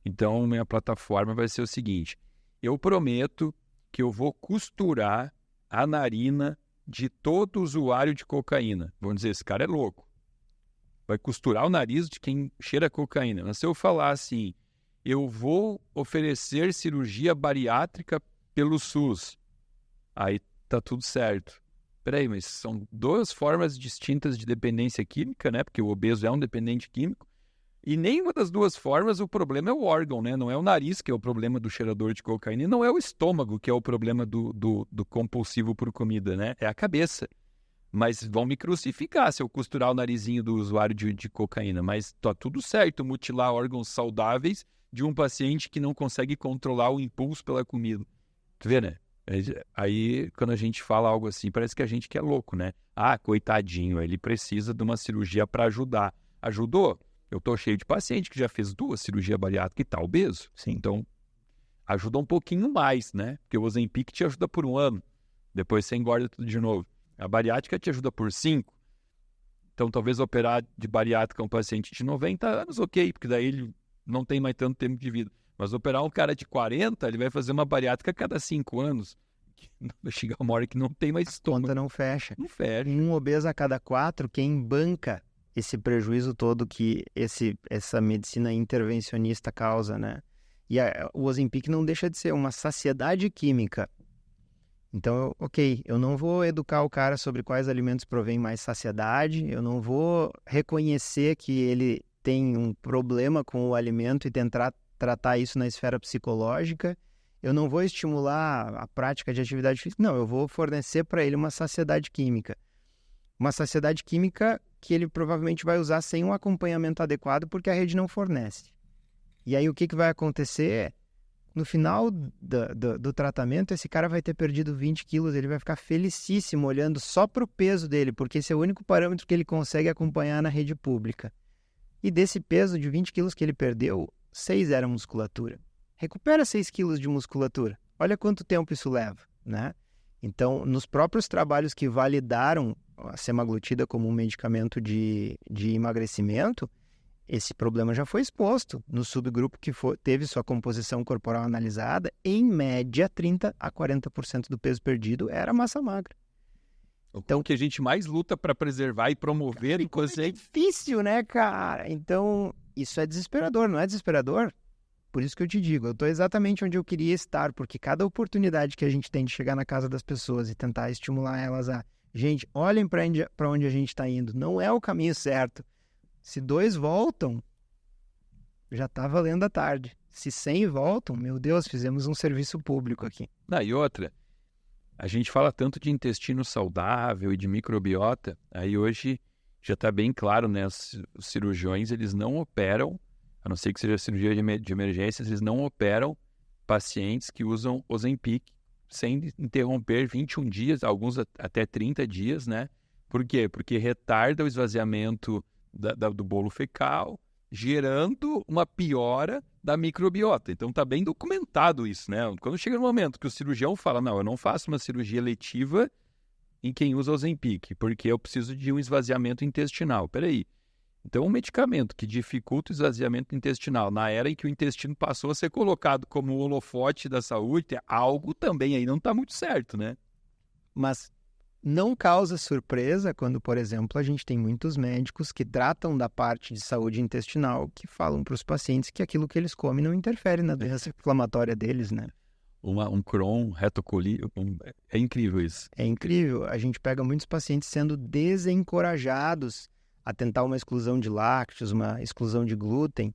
Então, minha plataforma vai ser o seguinte: eu prometo que eu vou costurar a narina de todo usuário de cocaína. Vamos dizer, esse cara é louco. Vai costurar o nariz de quem cheira cocaína. Mas se eu falar assim, eu vou oferecer cirurgia bariátrica pelo SUS, aí tá tudo certo. Peraí, mas são duas formas distintas de dependência química, né? Porque o obeso é um dependente químico. E nenhuma das duas formas o problema é o órgão, né? Não é o nariz que é o problema do cheirador de cocaína e não é o estômago que é o problema do compulsivo por comida, né? É a cabeça. Mas vão me crucificar se eu costurar o narizinho do usuário de cocaína. Mas tá tudo certo mutilar órgãos saudáveis de um paciente que não consegue controlar o impulso pela comida. Tu vê, né? Aí, quando a gente fala algo assim, parece que a gente que é louco, né? Ah, coitadinho, ele precisa de uma cirurgia para ajudar. Ajudou? Eu tô cheio de paciente que já fez 2 cirurgias bariátricas e tá obeso. Sim. Então, ajuda um pouquinho mais, né? Porque o Ozempic te ajuda por 1 ano. Depois você engorda tudo de novo. A bariátrica te ajuda por 5. Então, talvez operar de bariátrica um paciente de 90 anos, ok, porque daí ele não tem mais tanto tempo de vida. Mas operar um cara de 40, ele vai fazer uma bariátrica a cada 5 anos. Vai chegar uma hora que não tem mais estômago. A conta não fecha. Não fecha. Um obeso a cada 4, quem banca esse prejuízo todo que essa medicina intervencionista causa, né? E o Ozempic não deixa de ser uma saciedade química. Então, eu não vou educar o cara sobre quais alimentos provêm mais saciedade, eu não vou reconhecer que ele tem um problema com o alimento e tentar tratar isso na esfera psicológica, eu não vou estimular a prática de atividade física, não, eu vou fornecer para ele uma saciedade química. Uma saciedade química que ele provavelmente vai usar sem um acompanhamento adequado porque a rede não fornece. E aí o que vai acontecer? No final do tratamento, esse cara vai ter perdido 20 quilos, ele vai ficar felicíssimo olhando só para o peso dele, porque esse é o único parâmetro que ele consegue acompanhar na rede pública. E desse peso de 20 quilos que ele perdeu, 6 era musculatura. Recupera 6 quilos de musculatura. Olha quanto tempo isso leva, né? Então, nos próprios trabalhos que validaram a semaglutida como um medicamento de emagrecimento, esse problema já foi exposto no subgrupo que teve sua composição corporal analisada. Em média, 30% a 40% do peso perdido era massa magra. Então, o que a gente mais luta para preservar e promover... É difícil, né, cara? Então, isso é desesperador, não é desesperador? Por isso que eu te digo, eu estou exatamente onde eu queria estar, porque cada oportunidade que a gente tem de chegar na casa das pessoas e tentar estimular elas a Gente, olhem para onde a gente está indo. Não é o caminho certo. Se 2 voltam, já está valendo a tarde. Se 100 voltam, meu Deus, fizemos um serviço público aqui. E outra, a gente fala tanto de intestino saudável e de microbiota, aí hoje já está bem claro, né? Os cirurgiões, eles não operam, a não ser que seja cirurgia de emergência, eles não operam pacientes que usam Ozempic sem interromper 21 dias, alguns até 30 dias, né? Por quê? Porque retarda o esvaziamento do bolo fecal, gerando uma piora da microbiota. Então está bem documentado isso, né? Quando chega no momento que o cirurgião fala, não, eu não faço uma cirurgia letiva em quem usa Ozempic, porque eu preciso de um esvaziamento intestinal. Peraí. Então, um medicamento que dificulta o esvaziamento intestinal na era em que o intestino passou a ser colocado como o holofote da saúde, algo também aí não está muito certo, né? Mas não causa surpresa quando, por exemplo, a gente tem muitos médicos que tratam da parte de saúde intestinal que falam para os pacientes que aquilo que eles comem não interfere na doença inflamatória deles, né? Um Crohn, retocolite, é incrível isso. É incrível. A gente pega muitos pacientes sendo desencorajados a tentar uma exclusão de lácteos, uma exclusão de glúten.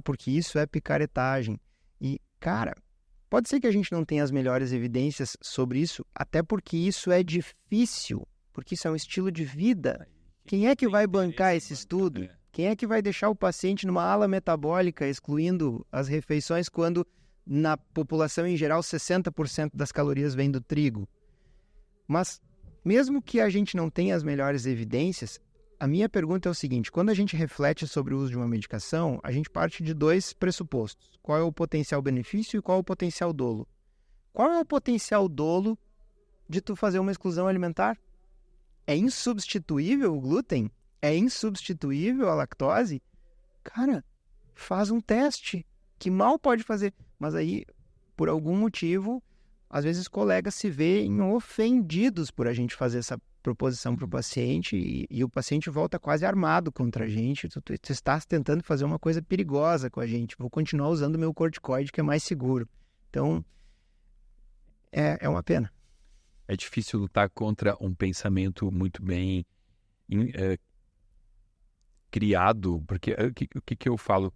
Porque isso é picaretagem. E, cara, pode ser que a gente não tenha as melhores evidências sobre isso, até porque isso é difícil, porque isso é um estilo de vida. Quem é que vai bancar esse estudo? Quem é que vai deixar o paciente numa ala metabólica, excluindo as refeições, quando na população em geral 60% das calorias vem do trigo? Mas, mesmo que a gente não tenha as melhores evidências, a minha pergunta é o seguinte: quando a gente reflete sobre o uso de uma medicação, a gente parte de 2 pressupostos. Qual é o potencial benefício e qual é o potencial dolo? Qual é o potencial dolo de tu fazer uma exclusão alimentar? É insubstituível o glúten? É insubstituível a lactose? Cara, faz um teste. Que mal pode fazer? Mas aí, por algum motivo, às vezes colegas se veem ofendidos por a gente fazer essa proposição para o paciente e o paciente volta quase armado contra a gente. Tu estás tentando fazer uma coisa perigosa com a gente. Vou continuar usando o meu corticoide, que é mais seguro. Então, é uma pena. É difícil lutar contra um pensamento muito bem criado, porque o que eu falo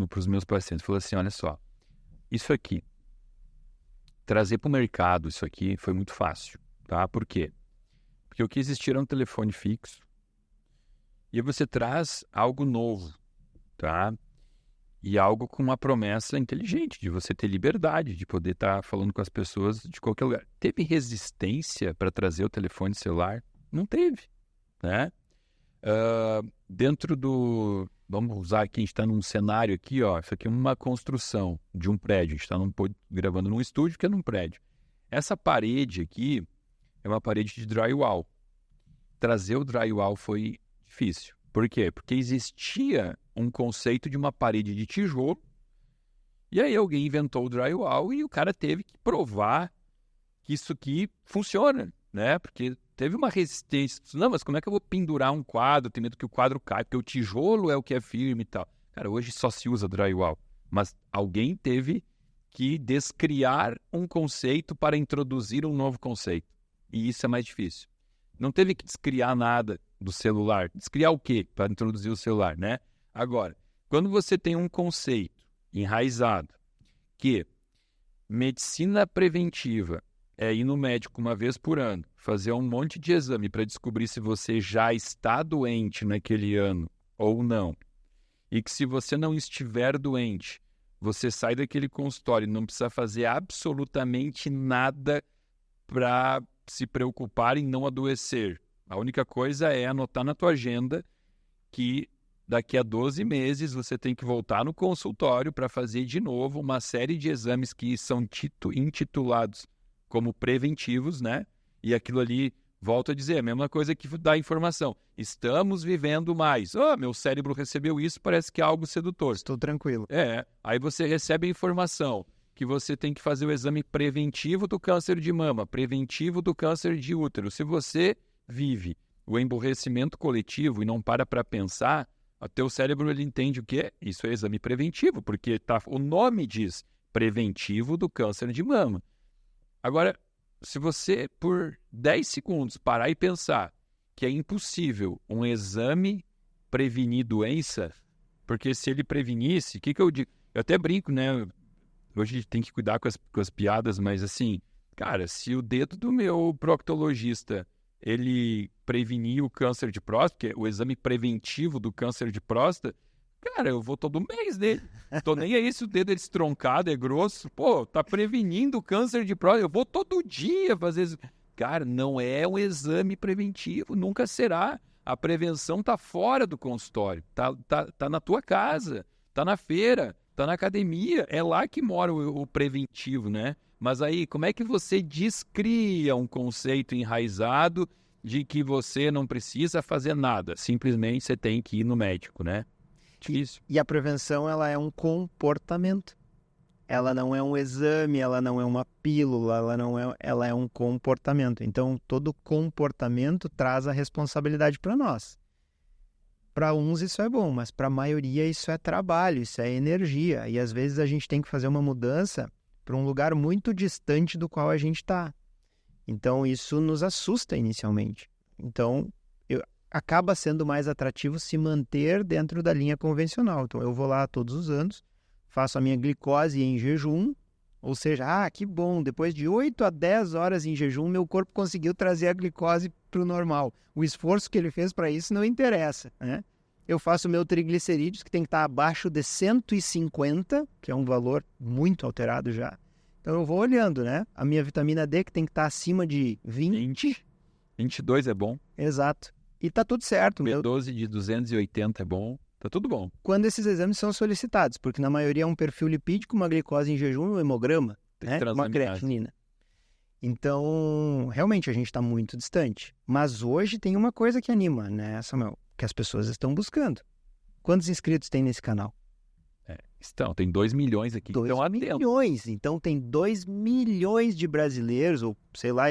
para os meus pacientes? Eu falo assim, olha só, isso aqui, trazer para o mercado isso aqui foi muito fácil, tá? Por quê? Porque o que existia era um telefone fixo e aí você traz algo novo, tá? E algo com uma promessa inteligente de você ter liberdade, de poder estar falando com as pessoas de qualquer lugar. Teve resistência para trazer o telefone celular? Não teve, né? Dentro do... Vamos usar aqui, a gente está num cenário aqui, ó. Isso aqui é uma construção de um prédio. A gente está gravando num estúdio que é num prédio. Essa parede aqui é uma parede de drywall. Trazer o drywall foi difícil. Por quê? Porque existia um conceito de uma parede de tijolo e aí alguém inventou o drywall e o cara teve que provar que isso aqui funciona, né? Porque teve uma resistência. Não, mas como é que eu vou pendurar um quadro? Tem medo que o quadro caia, porque o tijolo é o que é firme e tal. Cara, hoje só se usa drywall. Mas alguém teve que descriar um conceito para introduzir um novo conceito. E isso é mais difícil. Não teve que descriar nada do celular. Descriar o quê para introduzir o celular, né? Agora, quando você tem um conceito enraizado que medicina preventiva é ir no médico uma vez por ano, fazer um monte de exame para descobrir se você já está doente naquele ano ou não, e que se você não estiver doente, você sai daquele consultório e não precisa fazer absolutamente nada para se preocupar em não adoecer. A única coisa é anotar na tua agenda que daqui a 12 meses você tem que voltar no consultório para fazer de novo uma série de exames que são intitulados como preventivos, né? E aquilo ali, volto a dizer, a mesma coisa que dá informação. Estamos vivendo mais. Meu cérebro recebeu isso, parece que é algo sedutor. Estou tranquilo. Aí você recebe a informação que você tem que fazer o exame preventivo do câncer de mama, preventivo do câncer de útero. Se você vive o emborrecimento coletivo e não para pensar, o teu cérebro ele entende o que é? Isso é exame preventivo, porque o nome diz preventivo do câncer de mama. Agora, se você, por 10 segundos, parar e pensar que é impossível um exame prevenir doença, porque se ele prevenisse, o que eu digo? Eu até brinco, né? Hoje a gente tem que cuidar com as piadas, mas assim, cara, se o dedo do meu proctologista ele prevenir o câncer de próstata, que é o exame preventivo do câncer de próstata, cara, eu vou todo mês nele. Tô nem aí se o dedo é estroncado, é grosso. Pô, tá prevenindo o câncer de próstata. Eu vou todo dia fazer isso. Cara, não é um exame preventivo, nunca será. A prevenção tá fora do consultório, tá na tua casa, tá na feira, tá na academia. É lá que mora o preventivo, né? Mas aí, como é que você descria um conceito enraizado de que você não precisa fazer nada? Simplesmente você tem que ir no médico, né? Difícil. E a prevenção, ela é um comportamento. Ela não é um exame, ela não é uma pílula, ela é um comportamento. Então, todo comportamento traz a responsabilidade para nós. Para uns isso é bom, mas para a maioria isso é trabalho, isso é energia. E às vezes a gente tem que fazer uma mudança para um lugar muito distante do qual a gente está. Então, isso nos assusta inicialmente. Então, acaba sendo mais atrativo se manter dentro da linha convencional. Então, eu vou lá todos os anos, faço a minha glicose em jejum, ou seja, que bom, depois de 8 a 10 horas em jejum, meu corpo conseguiu trazer a glicose para o normal. O esforço que ele fez para isso não interessa, né? Eu faço o meu triglicerídeos, que tem que estar abaixo de 150, que é um valor muito alterado já. Então, eu vou olhando, né? A minha vitamina D, que tem que estar acima de 20. 22 é bom. Exato. E tá tudo certo. B12 de 280 é bom. Tá tudo bom. Quando esses exames são solicitados, porque na maioria é um perfil lipídico, uma glicose em jejum e um hemograma, né? Uma creatinina. Então, realmente a gente está muito distante. Mas hoje tem uma coisa que anima, né, Samuel? Que as pessoas estão buscando. Quantos inscritos tem nesse canal? Tem 2 milhões aqui. 2 milhões. Então tem 2 milhões de brasileiros, ou sei lá,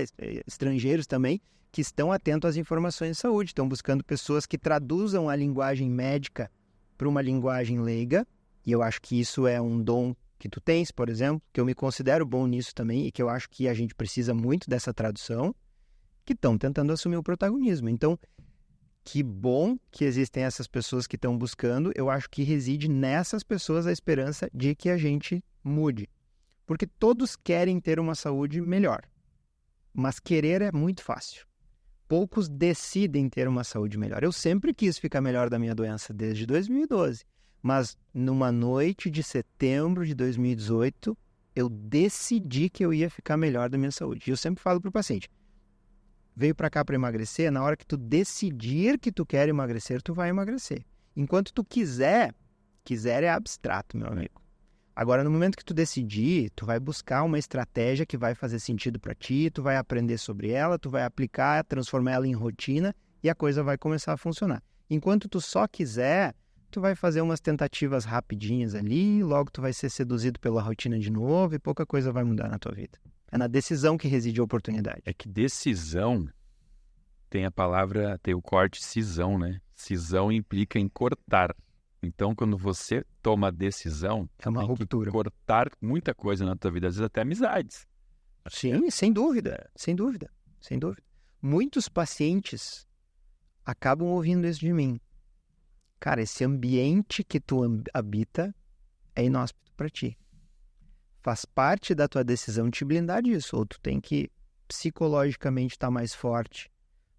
estrangeiros também, que estão atentos às informações de saúde. Estão buscando pessoas que traduzam a linguagem médica para uma linguagem leiga. E eu acho que isso é um dom que tu tens, por exemplo, que eu me considero bom nisso também e que eu acho que a gente precisa muito dessa tradução, que estão tentando assumir o protagonismo. Então, que bom que existem essas pessoas que estão buscando. Eu acho que reside nessas pessoas a esperança de que a gente mude. Porque todos querem ter uma saúde melhor. Mas querer é muito fácil. Poucos decidem ter uma saúde melhor. Eu sempre quis ficar melhor da minha doença desde 2012. Mas numa noite de setembro de 2018, eu decidi que eu ia ficar melhor da minha saúde. E eu sempre falo para o paciente, veio para cá para emagrecer, na hora que tu decidir que tu quer emagrecer, tu vai emagrecer. Enquanto tu quiser é abstrato, meu amigo. Agora, no momento que tu decidir, tu vai buscar uma estratégia que vai fazer sentido para ti, tu vai aprender sobre ela, tu vai aplicar, transformar ela em rotina e a coisa vai começar a funcionar. Enquanto tu só quiser, tu vai fazer umas tentativas rapidinhas ali, logo tu vai ser seduzido pela rotina de novo e pouca coisa vai mudar na tua vida. É na decisão que reside a oportunidade. É que decisão tem a palavra, tem o corte cisão, né? Cisão implica em cortar. Então, quando você toma a decisão, é uma ruptura. Cortar muita coisa na tua vida, às vezes até amizades. Sim, sem dúvida, sem dúvida, sem dúvida. Muitos pacientes acabam ouvindo isso de mim. Cara, esse ambiente que tu habita é inóspito para ti. Faz parte da tua decisão te blindar disso, ou tu tem que psicologicamente estar mais forte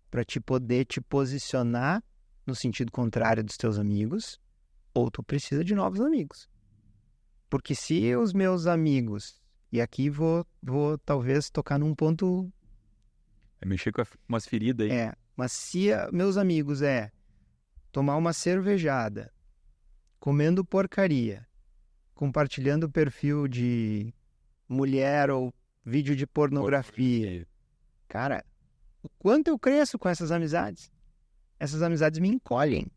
para te poder te posicionar no sentido contrário dos teus amigos, ou tu precisa de novos amigos. Porque se os meus amigos, e aqui vou talvez tocar num ponto... É mexer com umas feridas aí. Mas se meus amigos tomar uma cervejada, comendo porcaria, compartilhando perfil de mulher ou vídeo de pornografia. Cara, o quanto eu cresço com essas amizades? Essas amizades me encolhem.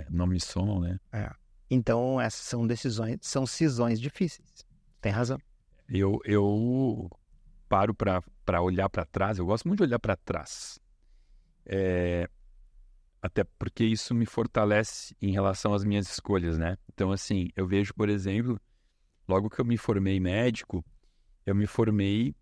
Não me somam, né? Então, essas são cisões difíceis. Tem razão. Eu paro para olhar para trás. Eu gosto muito de olhar para trás. Até porque isso me fortalece em relação às minhas escolhas, né? Então, assim, eu vejo, por exemplo, logo que eu me formei médico, eu me formei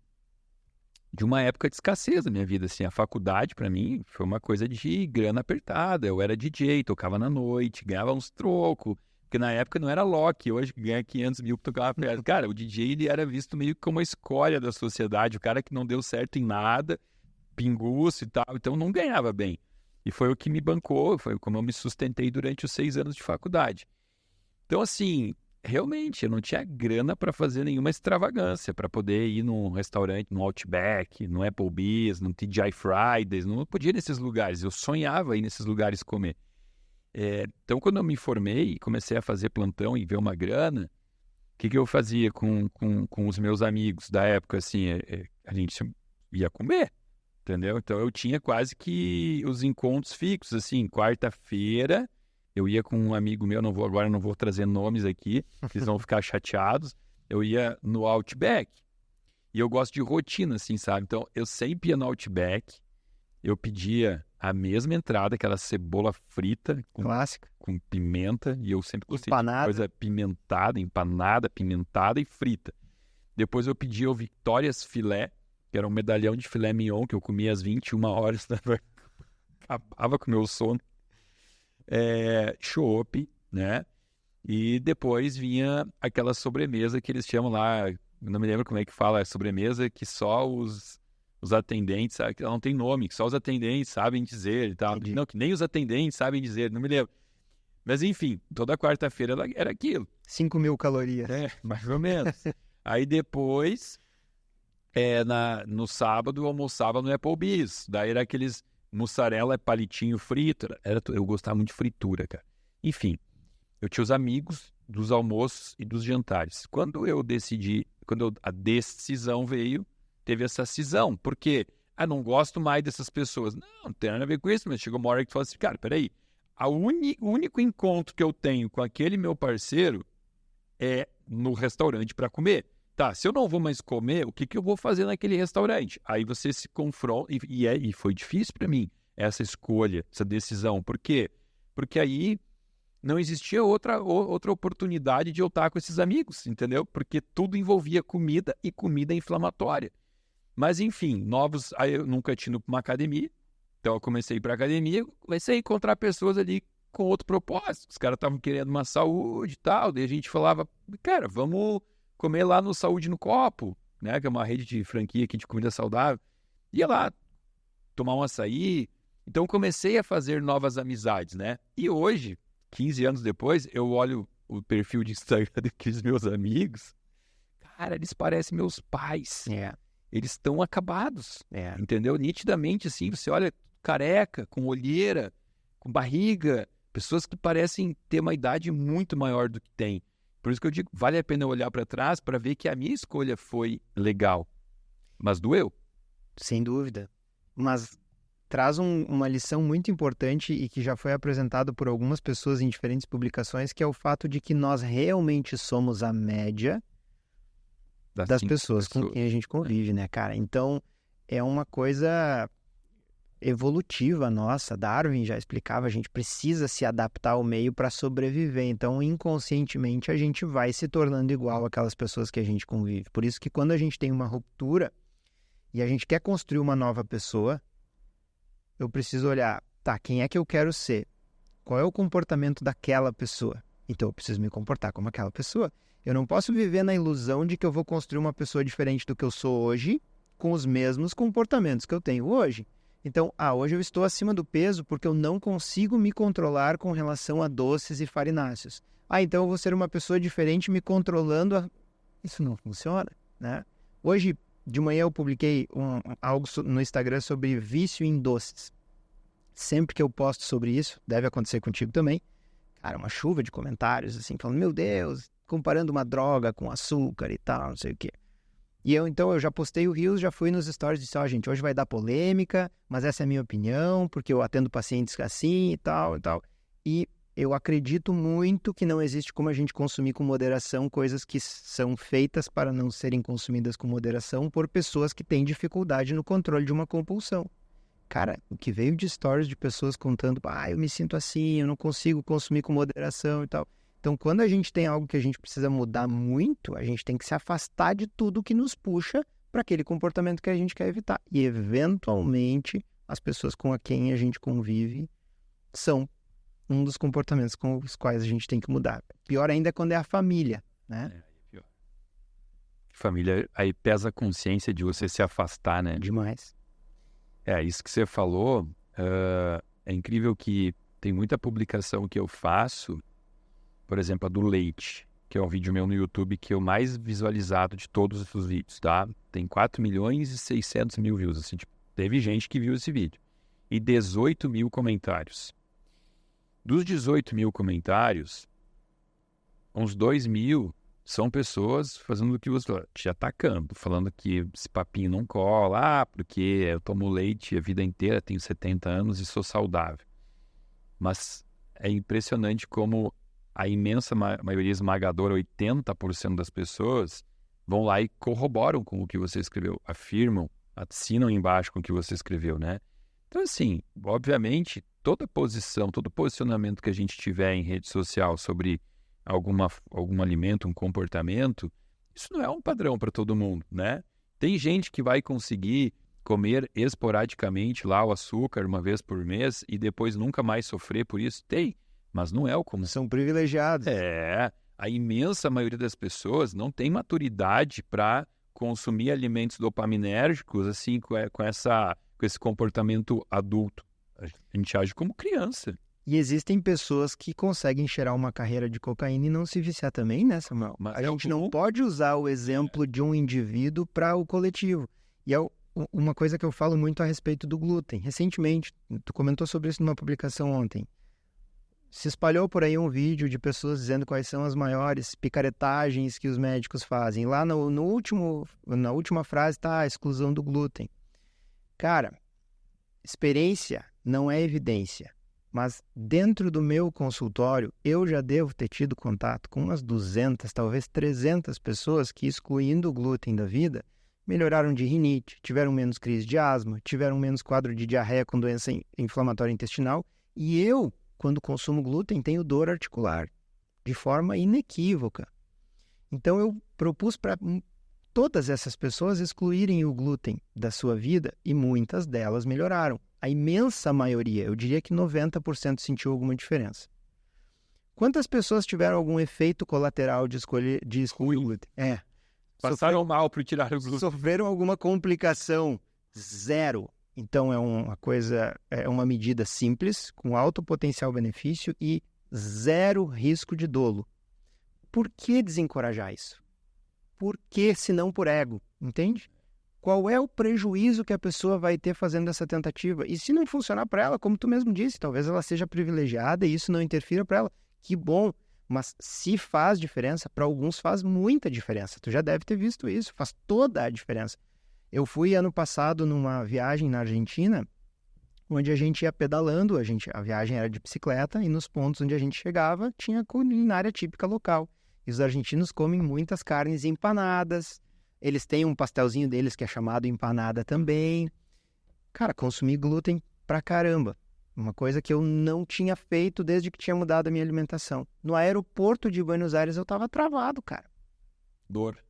de uma época de escassez da minha vida, assim. A faculdade, para mim, foi uma coisa de grana apertada. Eu era DJ, tocava na noite, ganhava uns trocos, porque na época não era Loki, hoje ganha 500 mil pra tocar uma peça. Cara, o DJ, ele era visto meio como a escória da sociedade, o cara que não deu certo em nada, pinguço e tal, então não ganhava bem. E foi o que me bancou, foi como eu me sustentei durante os 6 anos de faculdade. Então, assim, realmente, eu não tinha grana para fazer nenhuma extravagância, para poder ir num restaurante, no Outback, no Applebee's, no TGI Fridays, não podia ir nesses lugares, eu sonhava ir nesses lugares comer. Então, quando eu me formei e comecei a fazer plantão e ver uma grana, o que eu fazia com os meus amigos da época, assim, a gente ia comer, entendeu? Então, eu tinha quase que os encontros fixos, assim, quarta-feira, eu ia com um amigo meu, não vou trazer nomes aqui, eles vão ficar chateados, eu ia no Outback, e eu gosto de rotina, assim, sabe? Então, eu sempre ia no Outback, eu pedia a mesma entrada, aquela cebola frita Clássica. com pimenta, e eu sempre gostei Empanada. de coisa pimentada, empanada, pimentada e frita. Depois eu pedia o Victoria's Filé, que era um medalhão de filé mignon, que eu comia às 21 horas, né? Acabava com o meu sono. Chopp, né? E depois vinha aquela sobremesa que eles chamam lá, não me lembro como é que fala, sobremesa que só os atendentes, sabe? Que não tem nome, que só os atendentes sabem dizer e tal. Entendi. Não, que nem os atendentes sabem dizer, não me lembro. Mas enfim, toda quarta-feira era aquilo. 5.000 calorias. Mais ou menos. Aí depois, no sábado, eu almoçava no Applebee's. Daí era aqueles mussarela, palitinho frito. Eu gostava muito de fritura, cara. Enfim, eu tinha os amigos dos almoços e dos jantares. Quando a decisão veio, teve essa cisão. Por quê? Não gosto mais dessas pessoas. Não tem nada a ver com isso, mas chegou uma hora que tu fala assim, cara, peraí. O único encontro que eu tenho com aquele meu parceiro é no restaurante para comer. Tá, se eu não vou mais comer, o que eu vou fazer naquele restaurante? Aí você se confronta, e foi difícil para mim essa escolha, essa decisão. Por quê? Porque aí não existia outra oportunidade de eu estar com esses amigos, entendeu? Porque tudo envolvia comida e comida inflamatória. Mas enfim, aí eu nunca tinha ido para uma academia, então eu comecei a ir para a academia, comecei a encontrar pessoas ali com outro propósito. Os caras estavam querendo uma saúde e tal, daí a gente falava, cara, vamos comer lá no Saúde no Copo, né? Que é uma rede de franquia aqui de comida saudável. Ia lá tomar um açaí. Então comecei a fazer novas amizades, né? E hoje, 15 anos depois, eu olho o perfil de Instagram daqueles meus amigos, cara, eles parecem meus pais. Eles estão acabados, entendeu? Nitidamente, assim, você olha careca, com olheira, com barriga, pessoas que parecem ter uma idade muito maior do que tem. Por isso que eu digo, vale a pena olhar para trás para ver que a minha escolha foi legal, mas doeu. Sem dúvida. Mas traz uma lição muito importante e que já foi apresentado por algumas pessoas em diferentes publicações, que é o fato de que nós realmente somos a média das pessoas com quem a gente convive, né, cara? Então, é uma coisa evolutiva nossa. Darwin já explicava, a gente precisa se adaptar ao meio para sobreviver. Então, inconscientemente, a gente vai se tornando igual àquelas pessoas que a gente convive. Por isso que quando a gente tem uma ruptura e a gente quer construir uma nova pessoa, eu preciso olhar, tá, quem é que eu quero ser? Qual é o comportamento daquela pessoa? Então, eu preciso me comportar como aquela pessoa. Eu não posso viver na ilusão de que eu vou construir uma pessoa diferente do que eu sou hoje, com os mesmos comportamentos que eu tenho hoje. Então, hoje eu estou acima do peso porque eu não consigo me controlar com relação a doces e farináceos. Então eu vou ser uma pessoa diferente me controlando. Isso não funciona, né? Hoje, de manhã, eu publiquei algo no Instagram sobre vício em doces. Sempre que eu posto sobre isso, deve acontecer contigo também, cara, uma chuva de comentários, assim, falando, meu Deus, comparando uma droga com açúcar e tal, não sei o quê. E então, eu já postei o Reels, já fui nos stories e disse, gente, hoje vai dar polêmica, mas essa é a minha opinião, porque eu atendo pacientes assim e tal e tal. E eu acredito muito que não existe como a gente consumir com moderação coisas que são feitas para não serem consumidas com moderação por pessoas que têm dificuldade no controle de uma compulsão. Cara, o que veio de stories de pessoas contando, eu me sinto assim, eu não consigo consumir com moderação e tal. Então, quando a gente tem algo que a gente precisa mudar muito, a gente tem que se afastar de tudo que nos puxa para aquele comportamento que a gente quer evitar. E, eventualmente, as pessoas com quem a gente convive são um dos comportamentos com os quais a gente tem que mudar. Pior ainda é quando é a família, né? Pior. Família, aí pesa a consciência de você se afastar, né? Demais. Isso que você falou, é incrível que tem muita publicação que eu faço, por exemplo, a do leite, que é um vídeo meu no YouTube que é o mais visualizado de todos os vídeos, tá? Tem 4.600.000 views, assim, tipo, teve gente que viu esse vídeo. E 18 mil comentários. Dos 18 mil comentários, uns 2 mil são pessoas fazendo o que você falou, te atacando, falando que esse papinho não cola, porque eu tomo leite a vida inteira, tenho 70 anos e sou saudável. Mas é impressionante como a imensa maioria esmagadora, 80% das pessoas, vão lá e corroboram com o que você escreveu, afirmam, assinam embaixo com o que você escreveu, né? Então, assim, obviamente, toda posição, todo posicionamento que a gente tiver em rede social sobre algum alimento, um comportamento, isso não é um padrão para todo mundo, né? Tem gente que vai conseguir comer esporadicamente lá o açúcar uma vez por mês e depois nunca mais sofrer por isso. Tem, mas não é o comum. São privilegiados. A imensa maioria das pessoas não tem maturidade para consumir alimentos dopaminérgicos assim com esse comportamento adulto. A gente age como criança. E existem pessoas que conseguem cheirar uma carreira de cocaína e não se viciar também, né, Samuel? Mas a gente não pode usar o exemplo de um indivíduo para o coletivo. E uma coisa que eu falo muito a respeito do glúten. Recentemente, tu comentou sobre isso numa publicação ontem. Se espalhou por aí um vídeo de pessoas dizendo quais são as maiores picaretagens que os médicos fazem. Lá na última frase está a exclusão do glúten. Cara, experiência não é evidência, mas dentro do meu consultório eu já devo ter tido contato com umas 200, talvez 300 pessoas que, excluindo o glúten da vida, melhoraram de rinite, tiveram menos crise de asma, tiveram menos quadro de diarreia com doença inflamatória intestinal. E eu, quando consumo glúten, tenho dor articular, de forma inequívoca. Então eu propus para todas essas pessoas excluírem o glúten da sua vida e muitas delas melhoraram. A imensa maioria, eu diria que 90% sentiu alguma diferença. Quantas pessoas tiveram algum efeito colateral de excluir o glúten? Passaram mal para tirar o glúten. Sofreram alguma complicação? Zero. Então é uma medida simples, com alto potencial benefício e zero risco de dolo. Por que desencorajar isso? Por que, se não por ego? Entende? Qual é o prejuízo que a pessoa vai ter fazendo essa tentativa? E se não funcionar para ela, como tu mesmo disse, talvez ela seja privilegiada e isso não interfira para ela. Que bom! Mas se faz diferença, para alguns faz muita diferença. Tu já deve ter visto isso, faz toda a diferença. Eu fui ano passado numa viagem na Argentina, onde a gente ia pedalando, a viagem era de bicicleta, e nos pontos onde a gente chegava tinha culinária típica local. E os argentinos comem muitas carnes empanadas, eles têm um pastelzinho deles que é chamado empanada também. Cara, consumi glúten pra caramba. Uma coisa que eu não tinha feito desde que tinha mudado a minha alimentação. No aeroporto de Buenos Aires eu tava travado, cara. Dor.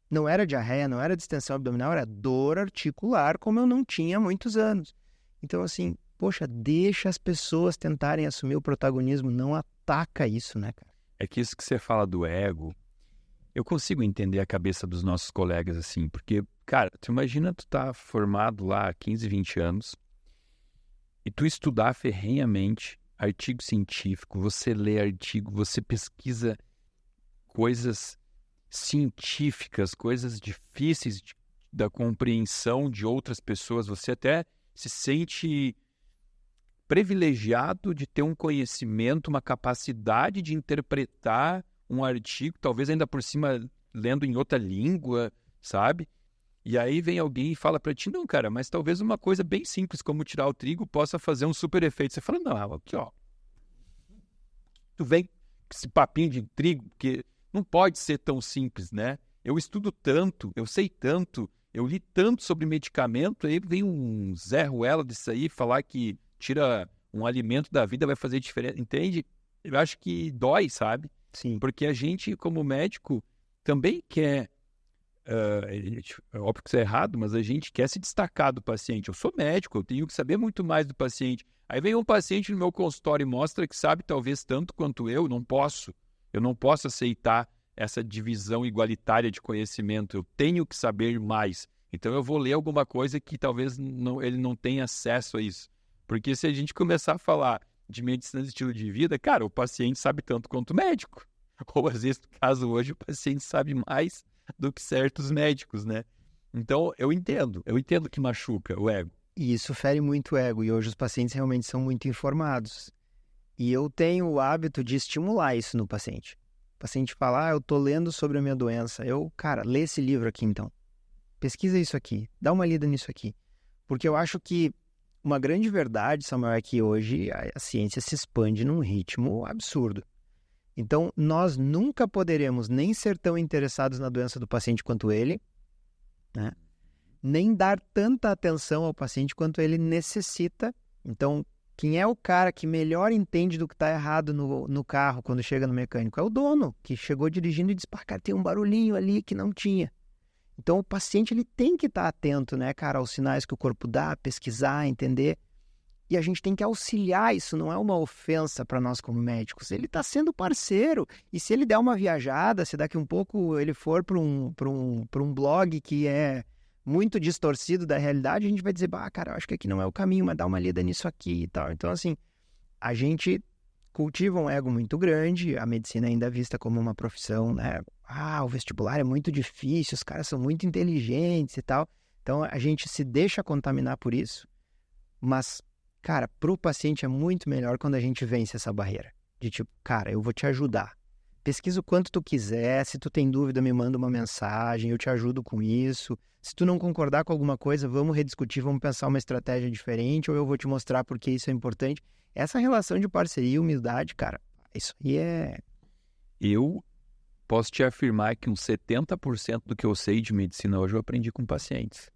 Não era diarreia, não era distensão abdominal, era dor articular, como eu não tinha há muitos anos. Então, assim, poxa, deixa as pessoas tentarem assumir o protagonismo, não ataca isso, né, cara? É que isso que você fala do ego, eu consigo entender a cabeça dos nossos colegas assim, porque, cara, tu imagina tu tá formado lá há 15, 20 anos e tu estudar ferrenhamente artigo científico, você lê artigo, você pesquisa coisas científicas, coisas difíceis da compreensão de outras pessoas, você até se sente privilegiado de ter um conhecimento, uma capacidade de interpretar um artigo, talvez ainda por cima lendo em outra língua, sabe? E aí vem alguém e fala pra ti, não, cara, mas talvez uma coisa bem simples como tirar o trigo possa fazer um super efeito. Você fala, não, aqui ó, tu vem com esse papinho de trigo, porque não pode ser tão simples, né? Eu estudo tanto, eu sei tanto, eu li tanto sobre medicamento, aí vem um Zé Ruela disso aí falar que tira um alimento da vida vai fazer diferença, entende? Eu acho que dói, sabe? Sim. Porque a gente, como médico, também quer é óbvio que isso é errado, mas a gente quer se destacar do paciente. Eu sou médico, eu tenho que saber muito mais do paciente. Aí vem um paciente no meu consultório e mostra que sabe talvez tanto quanto eu não posso aceitar essa divisão igualitária de conhecimento, eu tenho que saber mais. Então eu vou ler alguma coisa que talvez ele não tenha acesso a isso. Porque se a gente começar a falar de medicina de estilo de vida, cara, o paciente sabe tanto quanto o médico. Ou às vezes, no caso hoje, o paciente sabe mais do que certos médicos, né? Então eu entendo que machuca o ego. E isso fere muito o ego, e hoje os pacientes realmente são muito informados. E eu tenho o hábito de estimular isso no paciente. O paciente fala, eu tô lendo sobre a minha doença. Cara, lê esse livro aqui então. Pesquisa isso aqui, dá uma lida nisso aqui. Porque eu acho que uma grande verdade, Samuel, é que hoje a ciência se expande num ritmo absurdo. Então, nós nunca poderemos nem ser tão interessados na doença do paciente quanto ele, né? Nem dar tanta atenção ao paciente quanto ele necessita. Então, quem é o cara que melhor entende do que está errado no carro quando chega no mecânico? É o dono, que chegou dirigindo e disse, cara, tem um barulhinho ali que não tinha. Então, o paciente ele tem que estar atento, né, cara, aos sinais que o corpo dá, pesquisar, entender. E a gente tem que auxiliar, isso não é uma ofensa para nós como médicos. Ele está sendo parceiro. E se ele der uma viajada, se daqui um pouco ele for para um blog que é muito distorcido da realidade, a gente vai dizer, cara, eu acho que aqui não é o caminho, mas dá uma lida nisso aqui e tal. Então, assim, a gente cultiva um ego muito grande, a medicina ainda é vista como uma profissão, né? O vestibular é muito difícil, os caras são muito inteligentes e tal. Então, a gente se deixa contaminar por isso, mas, cara, pro paciente é muito melhor quando a gente vence essa barreira. De tipo, cara, eu vou te ajudar. Pesquisa o quanto tu quiser, se tu tem dúvida, me manda uma mensagem, eu te ajudo com isso. Se tu não concordar com alguma coisa, vamos rediscutir, vamos pensar uma estratégia diferente, ou eu vou te mostrar porque isso é importante. Essa relação de parceria e humildade, cara, isso aí é... Eu posso te afirmar que uns 70% do que eu sei de medicina hoje eu aprendi com pacientes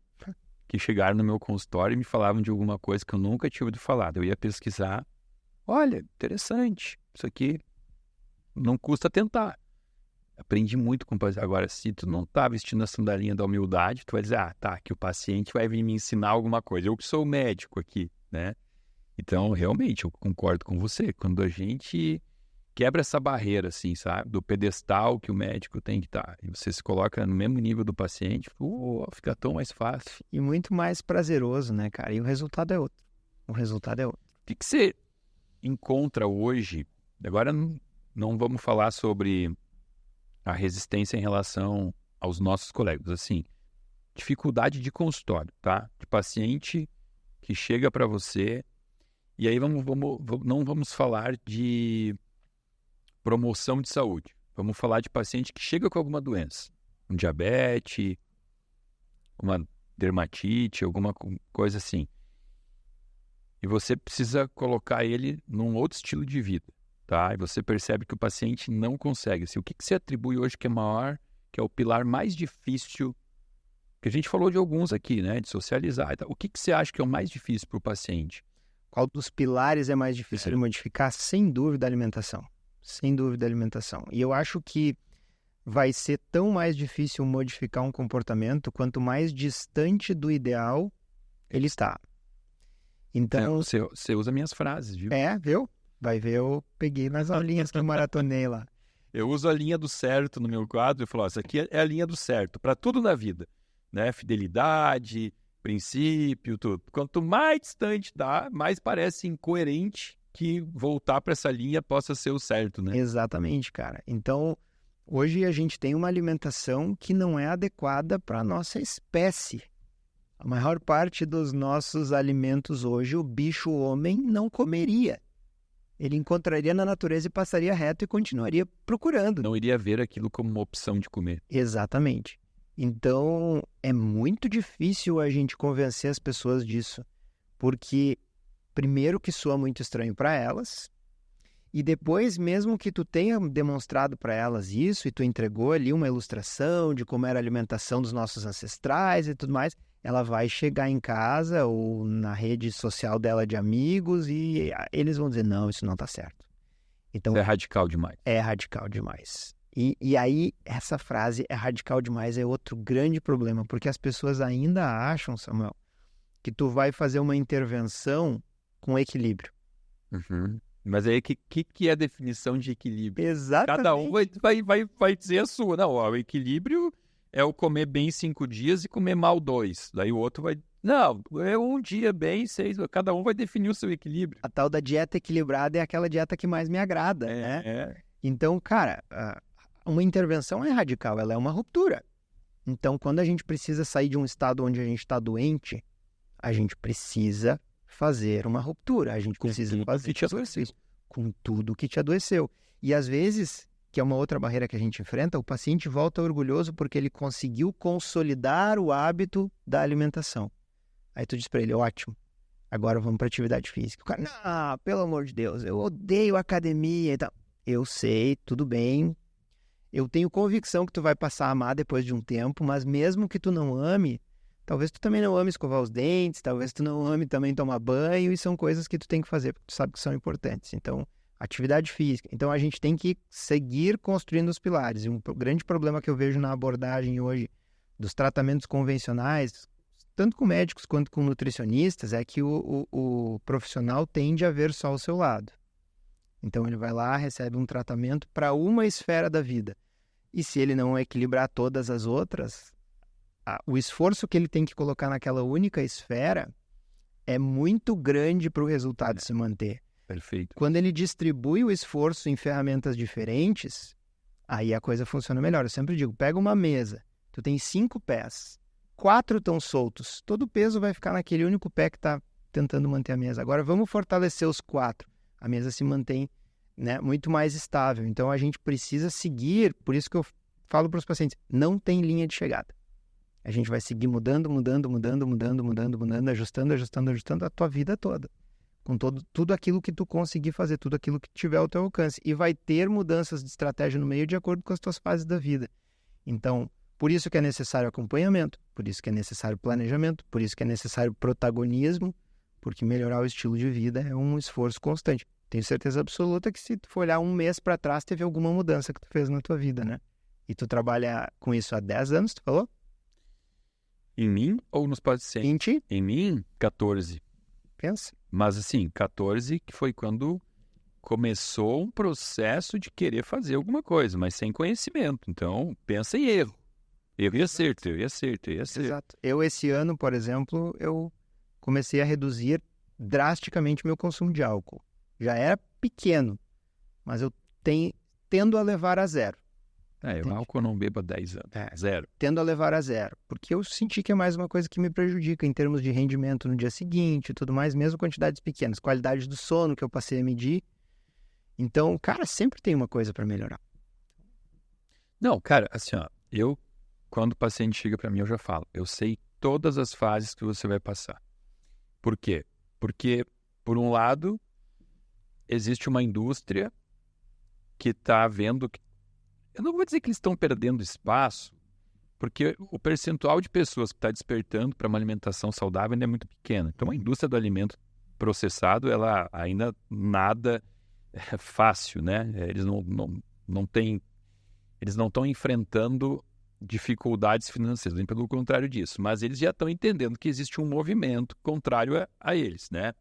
que chegaram no meu consultório e me falavam de alguma coisa que eu nunca tinha ouvido falar. Eu ia pesquisar, olha, interessante, isso aqui não custa tentar. Aprendi muito com o paciente. Agora, se tu não tá vestindo a sandalinha da humildade, tu vai dizer, que o paciente vai vir me ensinar alguma coisa. Eu que sou médico aqui, né? Então, realmente, eu concordo com você. Quando a gente quebra essa barreira, assim, sabe? Do pedestal que o médico tem que estar. E você se coloca no mesmo nível do paciente, fica tão mais fácil. E muito mais prazeroso, né, cara? E o resultado é outro. O que você encontra hoje? Agora, não vamos falar sobre a resistência em relação aos nossos colegas. Assim, dificuldade de consultório, tá? De paciente que chega para você... E aí não vamos falar de promoção de saúde. Vamos falar de paciente que chega com alguma doença. Um diabetes, uma dermatite, alguma coisa assim. E você precisa colocar ele num outro estilo de vida, tá? E você percebe que o paciente não consegue. Assim, o que você atribui hoje que é maior, que é o pilar mais difícil? Que a gente falou de alguns aqui, né? De socializar e tal. O que você acha que é o mais difícil para o paciente? Qual dos pilares é mais difícil de modificar? Sem dúvida, a alimentação. Sem dúvida, a alimentação. E eu acho que vai ser tão mais difícil modificar um comportamento quanto mais distante do ideal ele está. Então... Você usa minhas frases, viu? Viu? Vai ver, eu peguei nas aulinhas que eu maratonei lá. Eu uso a linha do certo no meu quadro e falo, essa aqui é a linha do certo, para tudo na vida, né? Fidelidade... princípio, tudo. Quanto mais distante dá, mais parece incoerente que voltar para essa linha possa ser o certo, né? Exatamente, cara. Então, hoje a gente tem uma alimentação que não é adequada para a nossa espécie. A maior parte dos nossos alimentos hoje, o bicho homem não comeria. Ele encontraria na natureza e passaria reto e continuaria procurando. Não iria ver aquilo como uma opção de comer. Exatamente. Então, é muito difícil a gente convencer as pessoas disso, porque primeiro que soa muito estranho para elas, e depois mesmo que tu tenha demonstrado para elas isso, e tu entregou ali uma ilustração de como era a alimentação dos nossos ancestrais e tudo mais, ela vai chegar em casa ou na rede social dela de amigos e eles vão dizer, não, isso não está certo. Então, isso é radical demais. É radical demais. E aí, essa frase é radical demais, é outro grande problema, porque as pessoas ainda acham, Samuel, que tu vai fazer uma intervenção com equilíbrio. Mas aí, que é a definição de equilíbrio? Exatamente. Cada um vai dizer a sua. Não, ó, o equilíbrio é o comer bem 5 dias e comer mal 2. Daí o outro vai... Não, é um dia bem, 6. Cada um vai definir o seu equilíbrio. A tal da dieta equilibrada é aquela dieta que mais me agrada, né? Então, cara, uma intervenção é radical, ela é uma ruptura. Então, quando a gente precisa sair de um estado onde a gente está doente, a gente precisa fazer uma ruptura. A gente precisa fazer isso com tudo que te adoeceu. E às vezes, que é uma outra barreira que a gente enfrenta, o paciente volta orgulhoso porque ele conseguiu consolidar o hábito da alimentação. Aí tu diz para ele, ótimo, agora vamos para atividade física. O cara, não, pelo amor de Deus, eu odeio academia e tal. Eu sei, tudo bem. Eu tenho convicção que tu vai passar a amar depois de um tempo, mas mesmo que tu não ame, talvez tu também não ame escovar os dentes, talvez tu não ame também tomar banho, e são coisas que tu tem que fazer, porque tu sabe que são importantes. Então, atividade física. Então, a gente tem que seguir construindo os pilares. E um grande problema que eu vejo na abordagem hoje dos tratamentos convencionais, tanto com médicos quanto com nutricionistas, é que o profissional tende a ver só o seu lado. Então, ele vai lá, recebe um tratamento para uma esfera da vida. E se ele não equilibrar todas as outras, o esforço que ele tem que colocar naquela única esfera é muito grande para o resultado se manter. Perfeito. Quando ele distribui o esforço em ferramentas diferentes, aí a coisa funciona melhor. Eu sempre digo, pega uma mesa, tu tem 5 pés, 4 estão soltos, todo o peso vai ficar naquele único pé que está tentando manter a mesa. Agora vamos fortalecer os 4. A mesa se mantém, né, muito mais estável. Então a gente precisa seguir, por isso que eu falo para os pacientes, não tem linha de chegada. A gente vai seguir mudando, ajustando a tua vida toda. Com tudo aquilo que tu conseguir fazer, tudo aquilo que tiver ao teu alcance. E vai ter mudanças de estratégia no meio de acordo com as tuas fases da vida. Então, por isso que é necessário acompanhamento, por isso que é necessário planejamento, por isso que é necessário protagonismo, porque melhorar o estilo de vida é um esforço constante. Tenho certeza absoluta que se tu for olhar um mês para trás, teve alguma mudança que tu fez na tua vida, né? E tu trabalha com isso há 10 anos, tu falou? Em mim ou nos pacientes? Em ti? Em mim, 14. Pensa. Mas assim, 14 que foi quando começou um processo de querer fazer alguma coisa, mas sem conhecimento. Então, pensa em erro. Erro e acerto, erro e acerto, erro e acerto. Exato. Eu, esse ano, por exemplo, eu comecei a reduzir drasticamente meu consumo de álcool. Já era pequeno, mas eu tendo a levar a zero. O álcool eu não bebo há 10 anos. Zero. Tendo a levar a zero. Porque eu senti que é mais uma coisa que me prejudica em termos de rendimento no dia seguinte e tudo mais, mesmo quantidades pequenas. Qualidade do sono que eu passei a medir. Então, cara, sempre tem uma coisa para melhorar. Não, cara, assim, ó, quando o paciente chega para mim, eu já falo, eu sei todas as fases que você vai passar. Por quê? Porque, por um lado, existe uma indústria que está vendo que... Eu não vou dizer que eles estão perdendo espaço, porque o percentual de pessoas que está despertando para uma alimentação saudável ainda é muito pequeno. Então, a indústria do alimento processado, ela ainda nada é fácil, né? Eles não estão enfrentando dificuldades financeiras, nem pelo contrário disso, mas eles já estão entendendo que existe um movimento contrário a eles, né?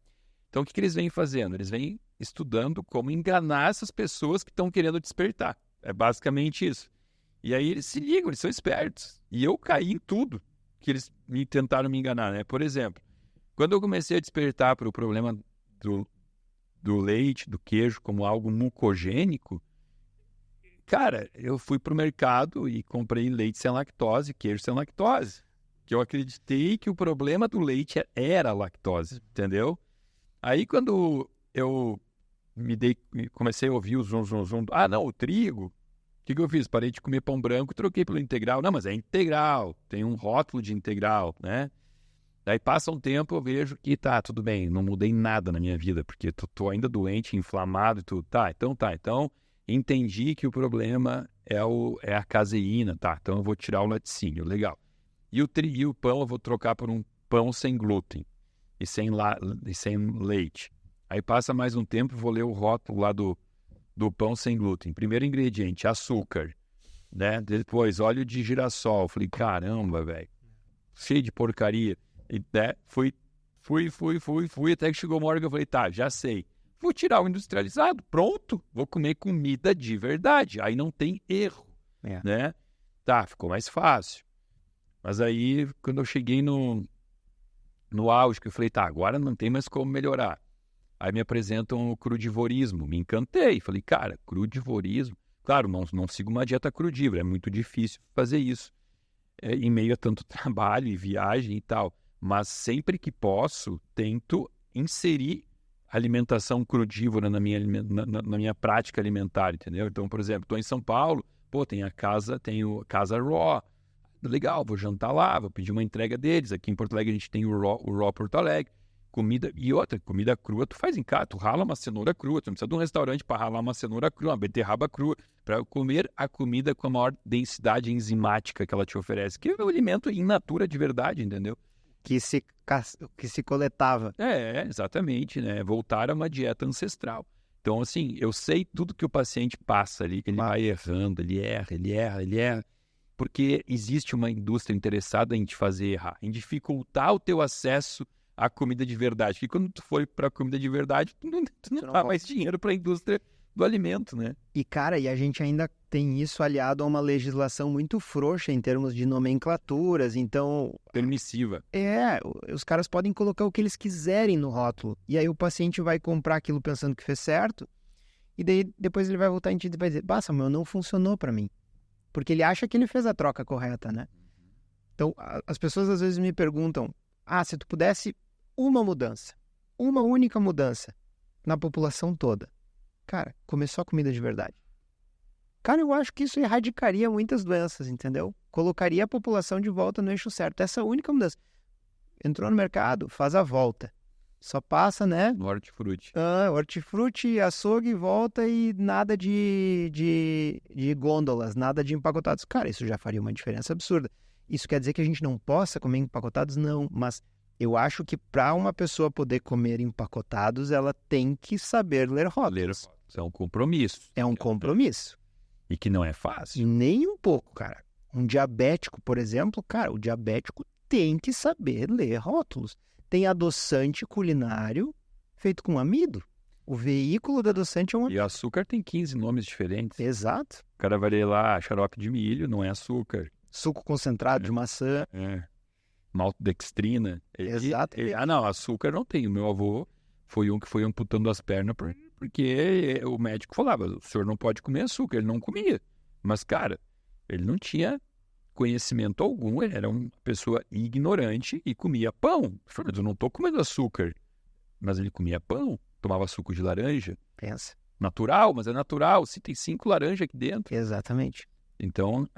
Então, o que eles vêm fazendo? Eles vêm estudando como enganar essas pessoas que estão querendo despertar. É basicamente isso. E aí eles se ligam, eles são espertos. E eu caí em tudo que eles tentaram me enganar, né? Por exemplo, quando eu comecei a despertar para o problema do leite, do queijo, como algo mucogênico, cara, eu fui pro mercado e comprei leite sem lactose, queijo sem lactose. Que eu acreditei que o problema do leite era a lactose, entendeu? Aí quando eu comecei a ouvir o zum. Ah, não, o trigo. O que eu fiz? Parei de comer pão branco e troquei pelo integral. Não, mas é integral. Tem um rótulo de integral, né? Daí passa um tempo, eu vejo que tá, tudo bem, não mudei nada na minha vida, porque tô ainda doente, inflamado e tudo. Então entendi que o problema é a caseína, tá? Então eu vou tirar o laticínio, legal. E o pão eu vou trocar por um pão sem glúten e sem leite. Aí passa mais um tempo, vou ler o rótulo lá do pão sem glúten. Primeiro ingrediente, açúcar. né? Depois, óleo de girassol. Falei, caramba, velho. Cheio de porcaria. E, né? Fui, até que chegou uma hora que eu falei, tá, já sei. Vou tirar o industrializado, pronto. Vou comer comida de verdade. Aí não tem erro, né? Tá, ficou mais fácil. Mas aí, quando eu cheguei no auge, que eu falei, tá, agora não tem mais como melhorar. Aí me apresentam o crudivorismo. Me encantei. Falei, cara, crudivorismo. Claro, não sigo uma dieta crudívora. É muito difícil fazer isso. Em meio a tanto trabalho e viagem e tal. Mas sempre que posso, tento inserir alimentação crudívora na minha prática alimentar, entendeu? Então, por exemplo, estou em São Paulo, tenho a Casa Raw. Legal, vou jantar lá, vou pedir uma entrega deles. Aqui em Porto Alegre a gente tem o Raw Porto Alegre. Comida crua, tu faz em casa, tu rala uma cenoura crua, tu não precisa de um restaurante para ralar uma cenoura crua, uma beterraba crua, para comer a comida com a maior densidade enzimática que ela te oferece, que é o alimento in natura de verdade, entendeu? Que se coletava. Exatamente, né? Voltar a uma dieta ancestral. Então, assim, eu sei tudo que o paciente passa ali, ele vai errando, ele erra, porque existe uma indústria interessada em te fazer errar, em dificultar o teu acesso à comida de verdade. Porque quando tu for para a comida de verdade, tu não dá mais dinheiro para a indústria do alimento, né? E, cara, a gente ainda tem isso aliado a uma legislação muito frouxa em termos de nomenclaturas, então... Permissiva. Os caras podem colocar o que eles quiserem no rótulo. E aí o paciente vai comprar aquilo pensando que fez certo, e daí depois ele vai voltar em ti e vai dizer, Samuel, não funcionou para mim. Porque ele acha que ele fez a troca correta, né? Então, as pessoas às vezes me perguntam, se tu pudesse uma única mudança na população toda, cara, comer só comida de verdade. Cara, eu acho que isso erradicaria muitas doenças, entendeu? Colocaria a população de volta no eixo certo. Essa única mudança. Entrou no mercado, faz a volta. Só passa, né? Hortifruti. Hortifruti, açougue, volta e nada de gôndolas, nada de empacotados. Cara, isso já faria uma diferença absurda. Isso quer dizer que a gente não possa comer empacotados? Não, mas eu acho que para uma pessoa poder comer empacotados, ela tem que saber ler rótulos. É um compromisso. É um compromisso. E que não é fácil. Nem um pouco, cara. Um diabético, por exemplo, cara, o diabético tem que saber ler rótulos. Tem adoçante culinário feito com amido. O veículo do adoçante é um amido. E o açúcar tem 15 nomes diferentes. Exato. O cara vai ler lá, xarope de milho, não é açúcar. Suco concentrado de maçã. Maltodextrina. Exato. Açúcar não tem. O meu avô foi um que foi amputando as pernas porque o médico falava, o senhor não pode comer açúcar. Ele não comia. Mas, cara, ele não tinha conhecimento algum, ele era uma pessoa ignorante e comia pão. Eu falei, eu não estou comendo açúcar. Mas ele comia pão, tomava suco de laranja. Pensa. Natural, mas é natural. Se tem 5 laranjas aqui dentro. Exatamente. Então,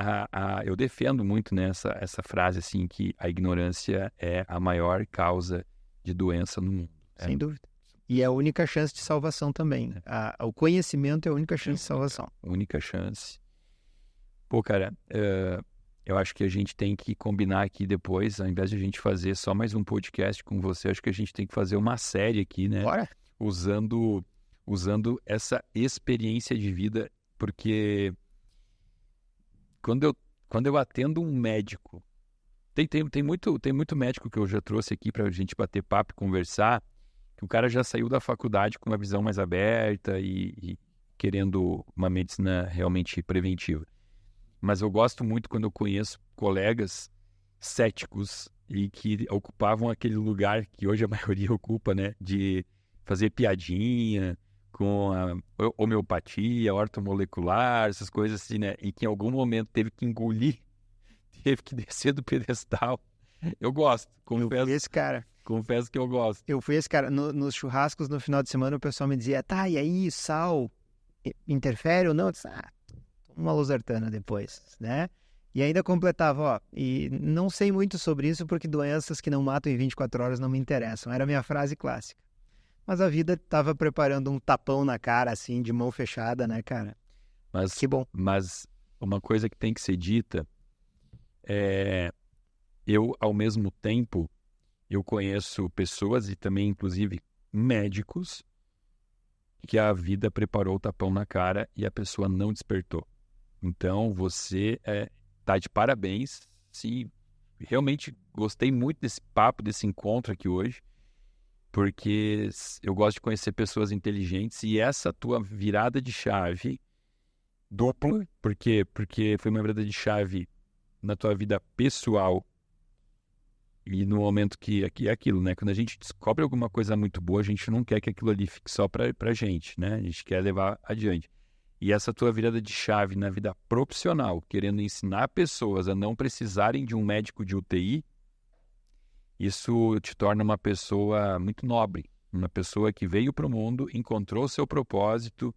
eu defendo muito nessa essa frase assim, que a ignorância é a maior causa de doença no mundo. Sem dúvida. E é a única chance de salvação também. O conhecimento é a única chance de salvação. Única chance. Pô, cara, eu acho que a gente tem que combinar aqui depois, ao invés de a gente fazer só mais um podcast com você, acho que a gente tem que fazer uma série aqui, né? Bora! Usando essa experiência de vida, porque quando eu atendo um médico, tem muito médico que eu já trouxe aqui para a gente bater papo e conversar, que o cara já saiu da faculdade com uma visão mais aberta e querendo uma medicina realmente preventiva. Mas eu gosto muito quando eu conheço colegas céticos e que ocupavam aquele lugar que hoje a maioria ocupa, né? De fazer piadinha com a homeopatia, ortomolecular, essas coisas assim, né? E que em algum momento teve que engolir, teve que descer do pedestal. Eu gosto, confesso. Eu fui esse cara. Confesso que eu gosto. Eu fui esse cara. Nos churrascos, no final de semana, o pessoal me dizia, tá, e aí, sal interfere ou não? Eu disse, uma losartana depois, né? E ainda completava, e não sei muito sobre isso porque doenças que não matam em 24 horas não me interessam. Era a minha frase clássica. Mas a vida estava preparando um tapão na cara, assim, de mão fechada, né, cara? Mas, que bom. Mas uma coisa que tem que ser dita é... Eu, ao mesmo tempo, eu conheço pessoas e também, inclusive, médicos que a vida preparou o tapão na cara e a pessoa não despertou. Então, você tá de parabéns. Sim, realmente gostei muito desse papo, desse encontro aqui hoje, porque eu gosto de conhecer pessoas inteligentes e essa tua virada de chave dupla, porque foi uma virada de chave na tua vida pessoal e no momento que aqui é aquilo, né? Quando a gente descobre alguma coisa muito boa, a gente não quer que aquilo ali fique só pra gente, né? A gente quer levar adiante. E essa tua virada de chave na vida profissional, querendo ensinar pessoas a não precisarem de um médico de UTI, isso te torna uma pessoa muito nobre, uma pessoa que veio para o mundo, encontrou seu propósito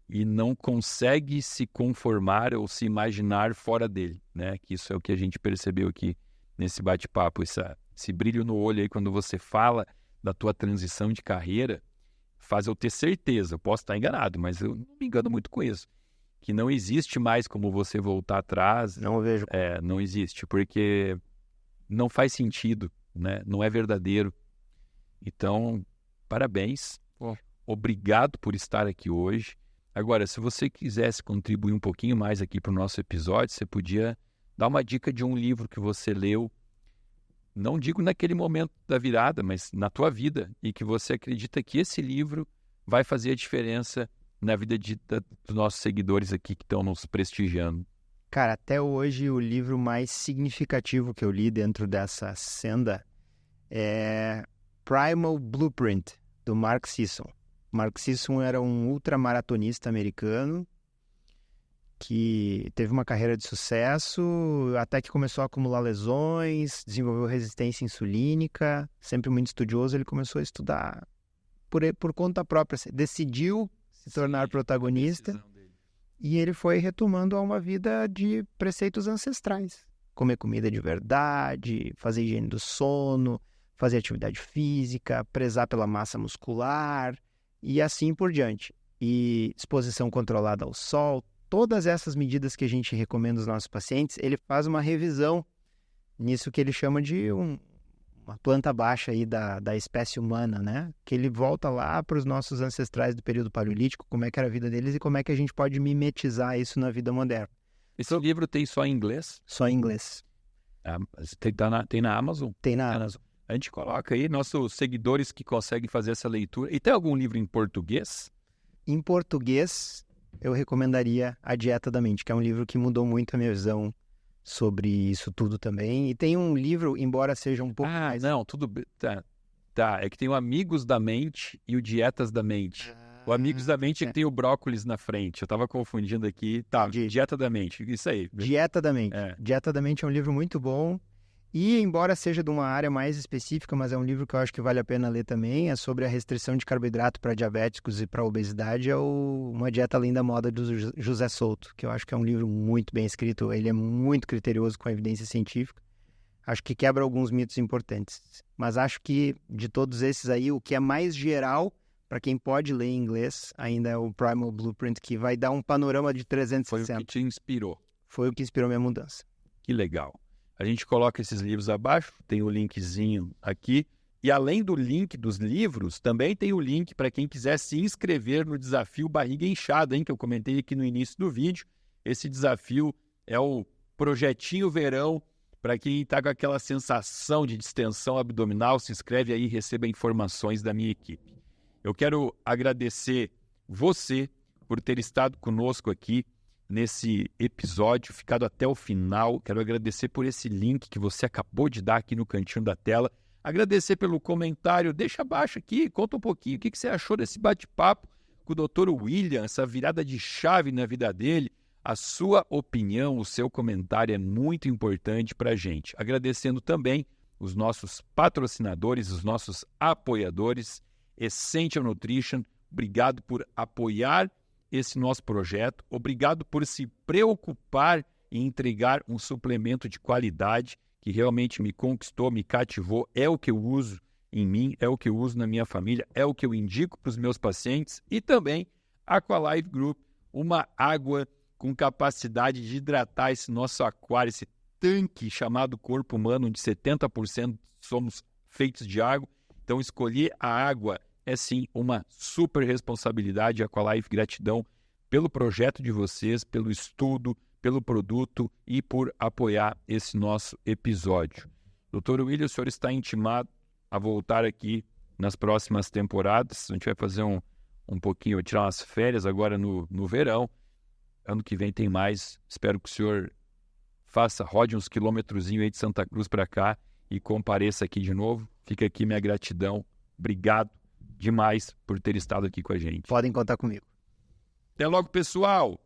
e não consegue se conformar ou se imaginar fora dele, né? Que isso é o que a gente percebeu aqui nesse bate-papo, esse brilho no olho aí quando você fala da tua transição de carreira, faz eu ter certeza, eu posso estar enganado, mas eu não me engano muito com isso, que não existe mais como você voltar atrás. Não vejo. Não existe, porque não faz sentido, né? Não é verdadeiro. Então, parabéns. Obrigado por estar aqui hoje. Agora, se você quisesse contribuir um pouquinho mais aqui para o nosso episódio, você podia dar uma dica de um livro que você leu, não digo naquele momento da virada, mas na tua vida, e que você acredita que esse livro vai fazer a diferença na vida dos nossos seguidores aqui que estão nos prestigiando. Cara, até hoje o livro mais significativo que eu li dentro dessa senda é Primal Blueprint, do Mark Sisson. Mark Sisson era um ultramaratonista americano que teve uma carreira de sucesso, até que começou a acumular lesões, desenvolveu resistência insulínica, sempre muito estudioso, ele começou a estudar por conta própria, decidiu se tornar protagonista, e ele foi retomando a uma vida de preceitos ancestrais. Comer comida de verdade, fazer higiene do sono, fazer atividade física, prezar pela massa muscular, e assim por diante. E exposição controlada ao sol, todas essas medidas que a gente recomenda aos nossos pacientes, ele faz uma revisão nisso que ele chama de uma planta baixa aí da espécie humana, né? Que ele volta lá para os nossos ancestrais do período paleolítico, como é que era a vida deles e como é que a gente pode mimetizar isso na vida moderna. Esse livro tem só em inglês? Só em inglês. Tem na Amazon? Tem na Amazon. A gente coloca aí nossos seguidores que conseguem fazer essa leitura. E tem algum livro em português? Em português, eu recomendaria A Dieta da Mente, que é um livro que mudou muito a minha visão sobre isso tudo também. E tem um livro, embora seja um pouco mais... não, tudo bem. Tá, é que tem o Amigos da Mente e o Dietas da Mente. O Amigos da Mente é que tem o brócolis na frente. Eu tava confundindo aqui. Tá, Dieta da Mente, isso aí. Dieta da Mente. Dieta da Mente é um livro muito bom. E, embora seja de uma área mais específica, mas é um livro que eu acho que vale a pena ler também, é sobre a restrição de carboidrato para diabéticos e para obesidade, é Uma Dieta Além da Moda, do José Souto, que eu acho que é um livro muito bem escrito, ele é muito criterioso com a evidência científica, acho que quebra alguns mitos importantes. Mas acho que, de todos esses aí, o que é mais geral, para quem pode ler em inglês, ainda é o Primal Blueprint, que vai dar um panorama de 360. Foi o que te inspirou. Foi o que inspirou minha mudança. Que legal. A gente coloca esses livros abaixo, tem o linkzinho aqui. E além do link dos livros, também tem o link para quem quiser se inscrever no desafio Barriga Inchada, hein, que eu comentei aqui no início do vídeo. Esse desafio é o projetinho verão. Para quem está com aquela sensação de distensão abdominal, se inscreve aí e receba informações da minha equipe. Eu quero agradecer você por ter estado conosco aqui nesse episódio, ficado até o final. Quero agradecer por esse link que você acabou de dar aqui no cantinho da tela. Agradecer pelo comentário. Deixa abaixo aqui, conta um pouquinho. O que você achou desse bate-papo com o Dr. William, essa virada de chave na vida dele? A sua opinião, o seu comentário é muito importante para a gente. Agradecendo também os nossos patrocinadores, os nossos apoiadores, Essential Nutrition. Obrigado por apoiar esse nosso projeto. Obrigado por se preocupar em entregar um suplemento de qualidade que realmente me conquistou, me cativou. É o que eu uso em mim, é o que eu uso na minha família, é o que eu indico para os meus pacientes. E também Aqualife Group, uma água com capacidade de hidratar esse nosso aquário, esse tanque chamado corpo humano, onde 70% somos feitos de água. Então, escolher a água é sim uma super responsabilidade. Aqualife, gratidão pelo projeto de vocês, pelo estudo, pelo produto e por apoiar esse nosso episódio. Dr. William, o senhor está intimado a voltar aqui nas próximas temporadas. A gente vai fazer um pouquinho, tirar umas férias agora no verão. Ano que vem tem mais. Espero que o senhor rode uns quilômetrozinhos aí de Santa Cruz para cá e compareça aqui de novo. Fica aqui minha gratidão. Obrigado demais por ter estado aqui com a gente. Podem contar comigo. Até logo, pessoal!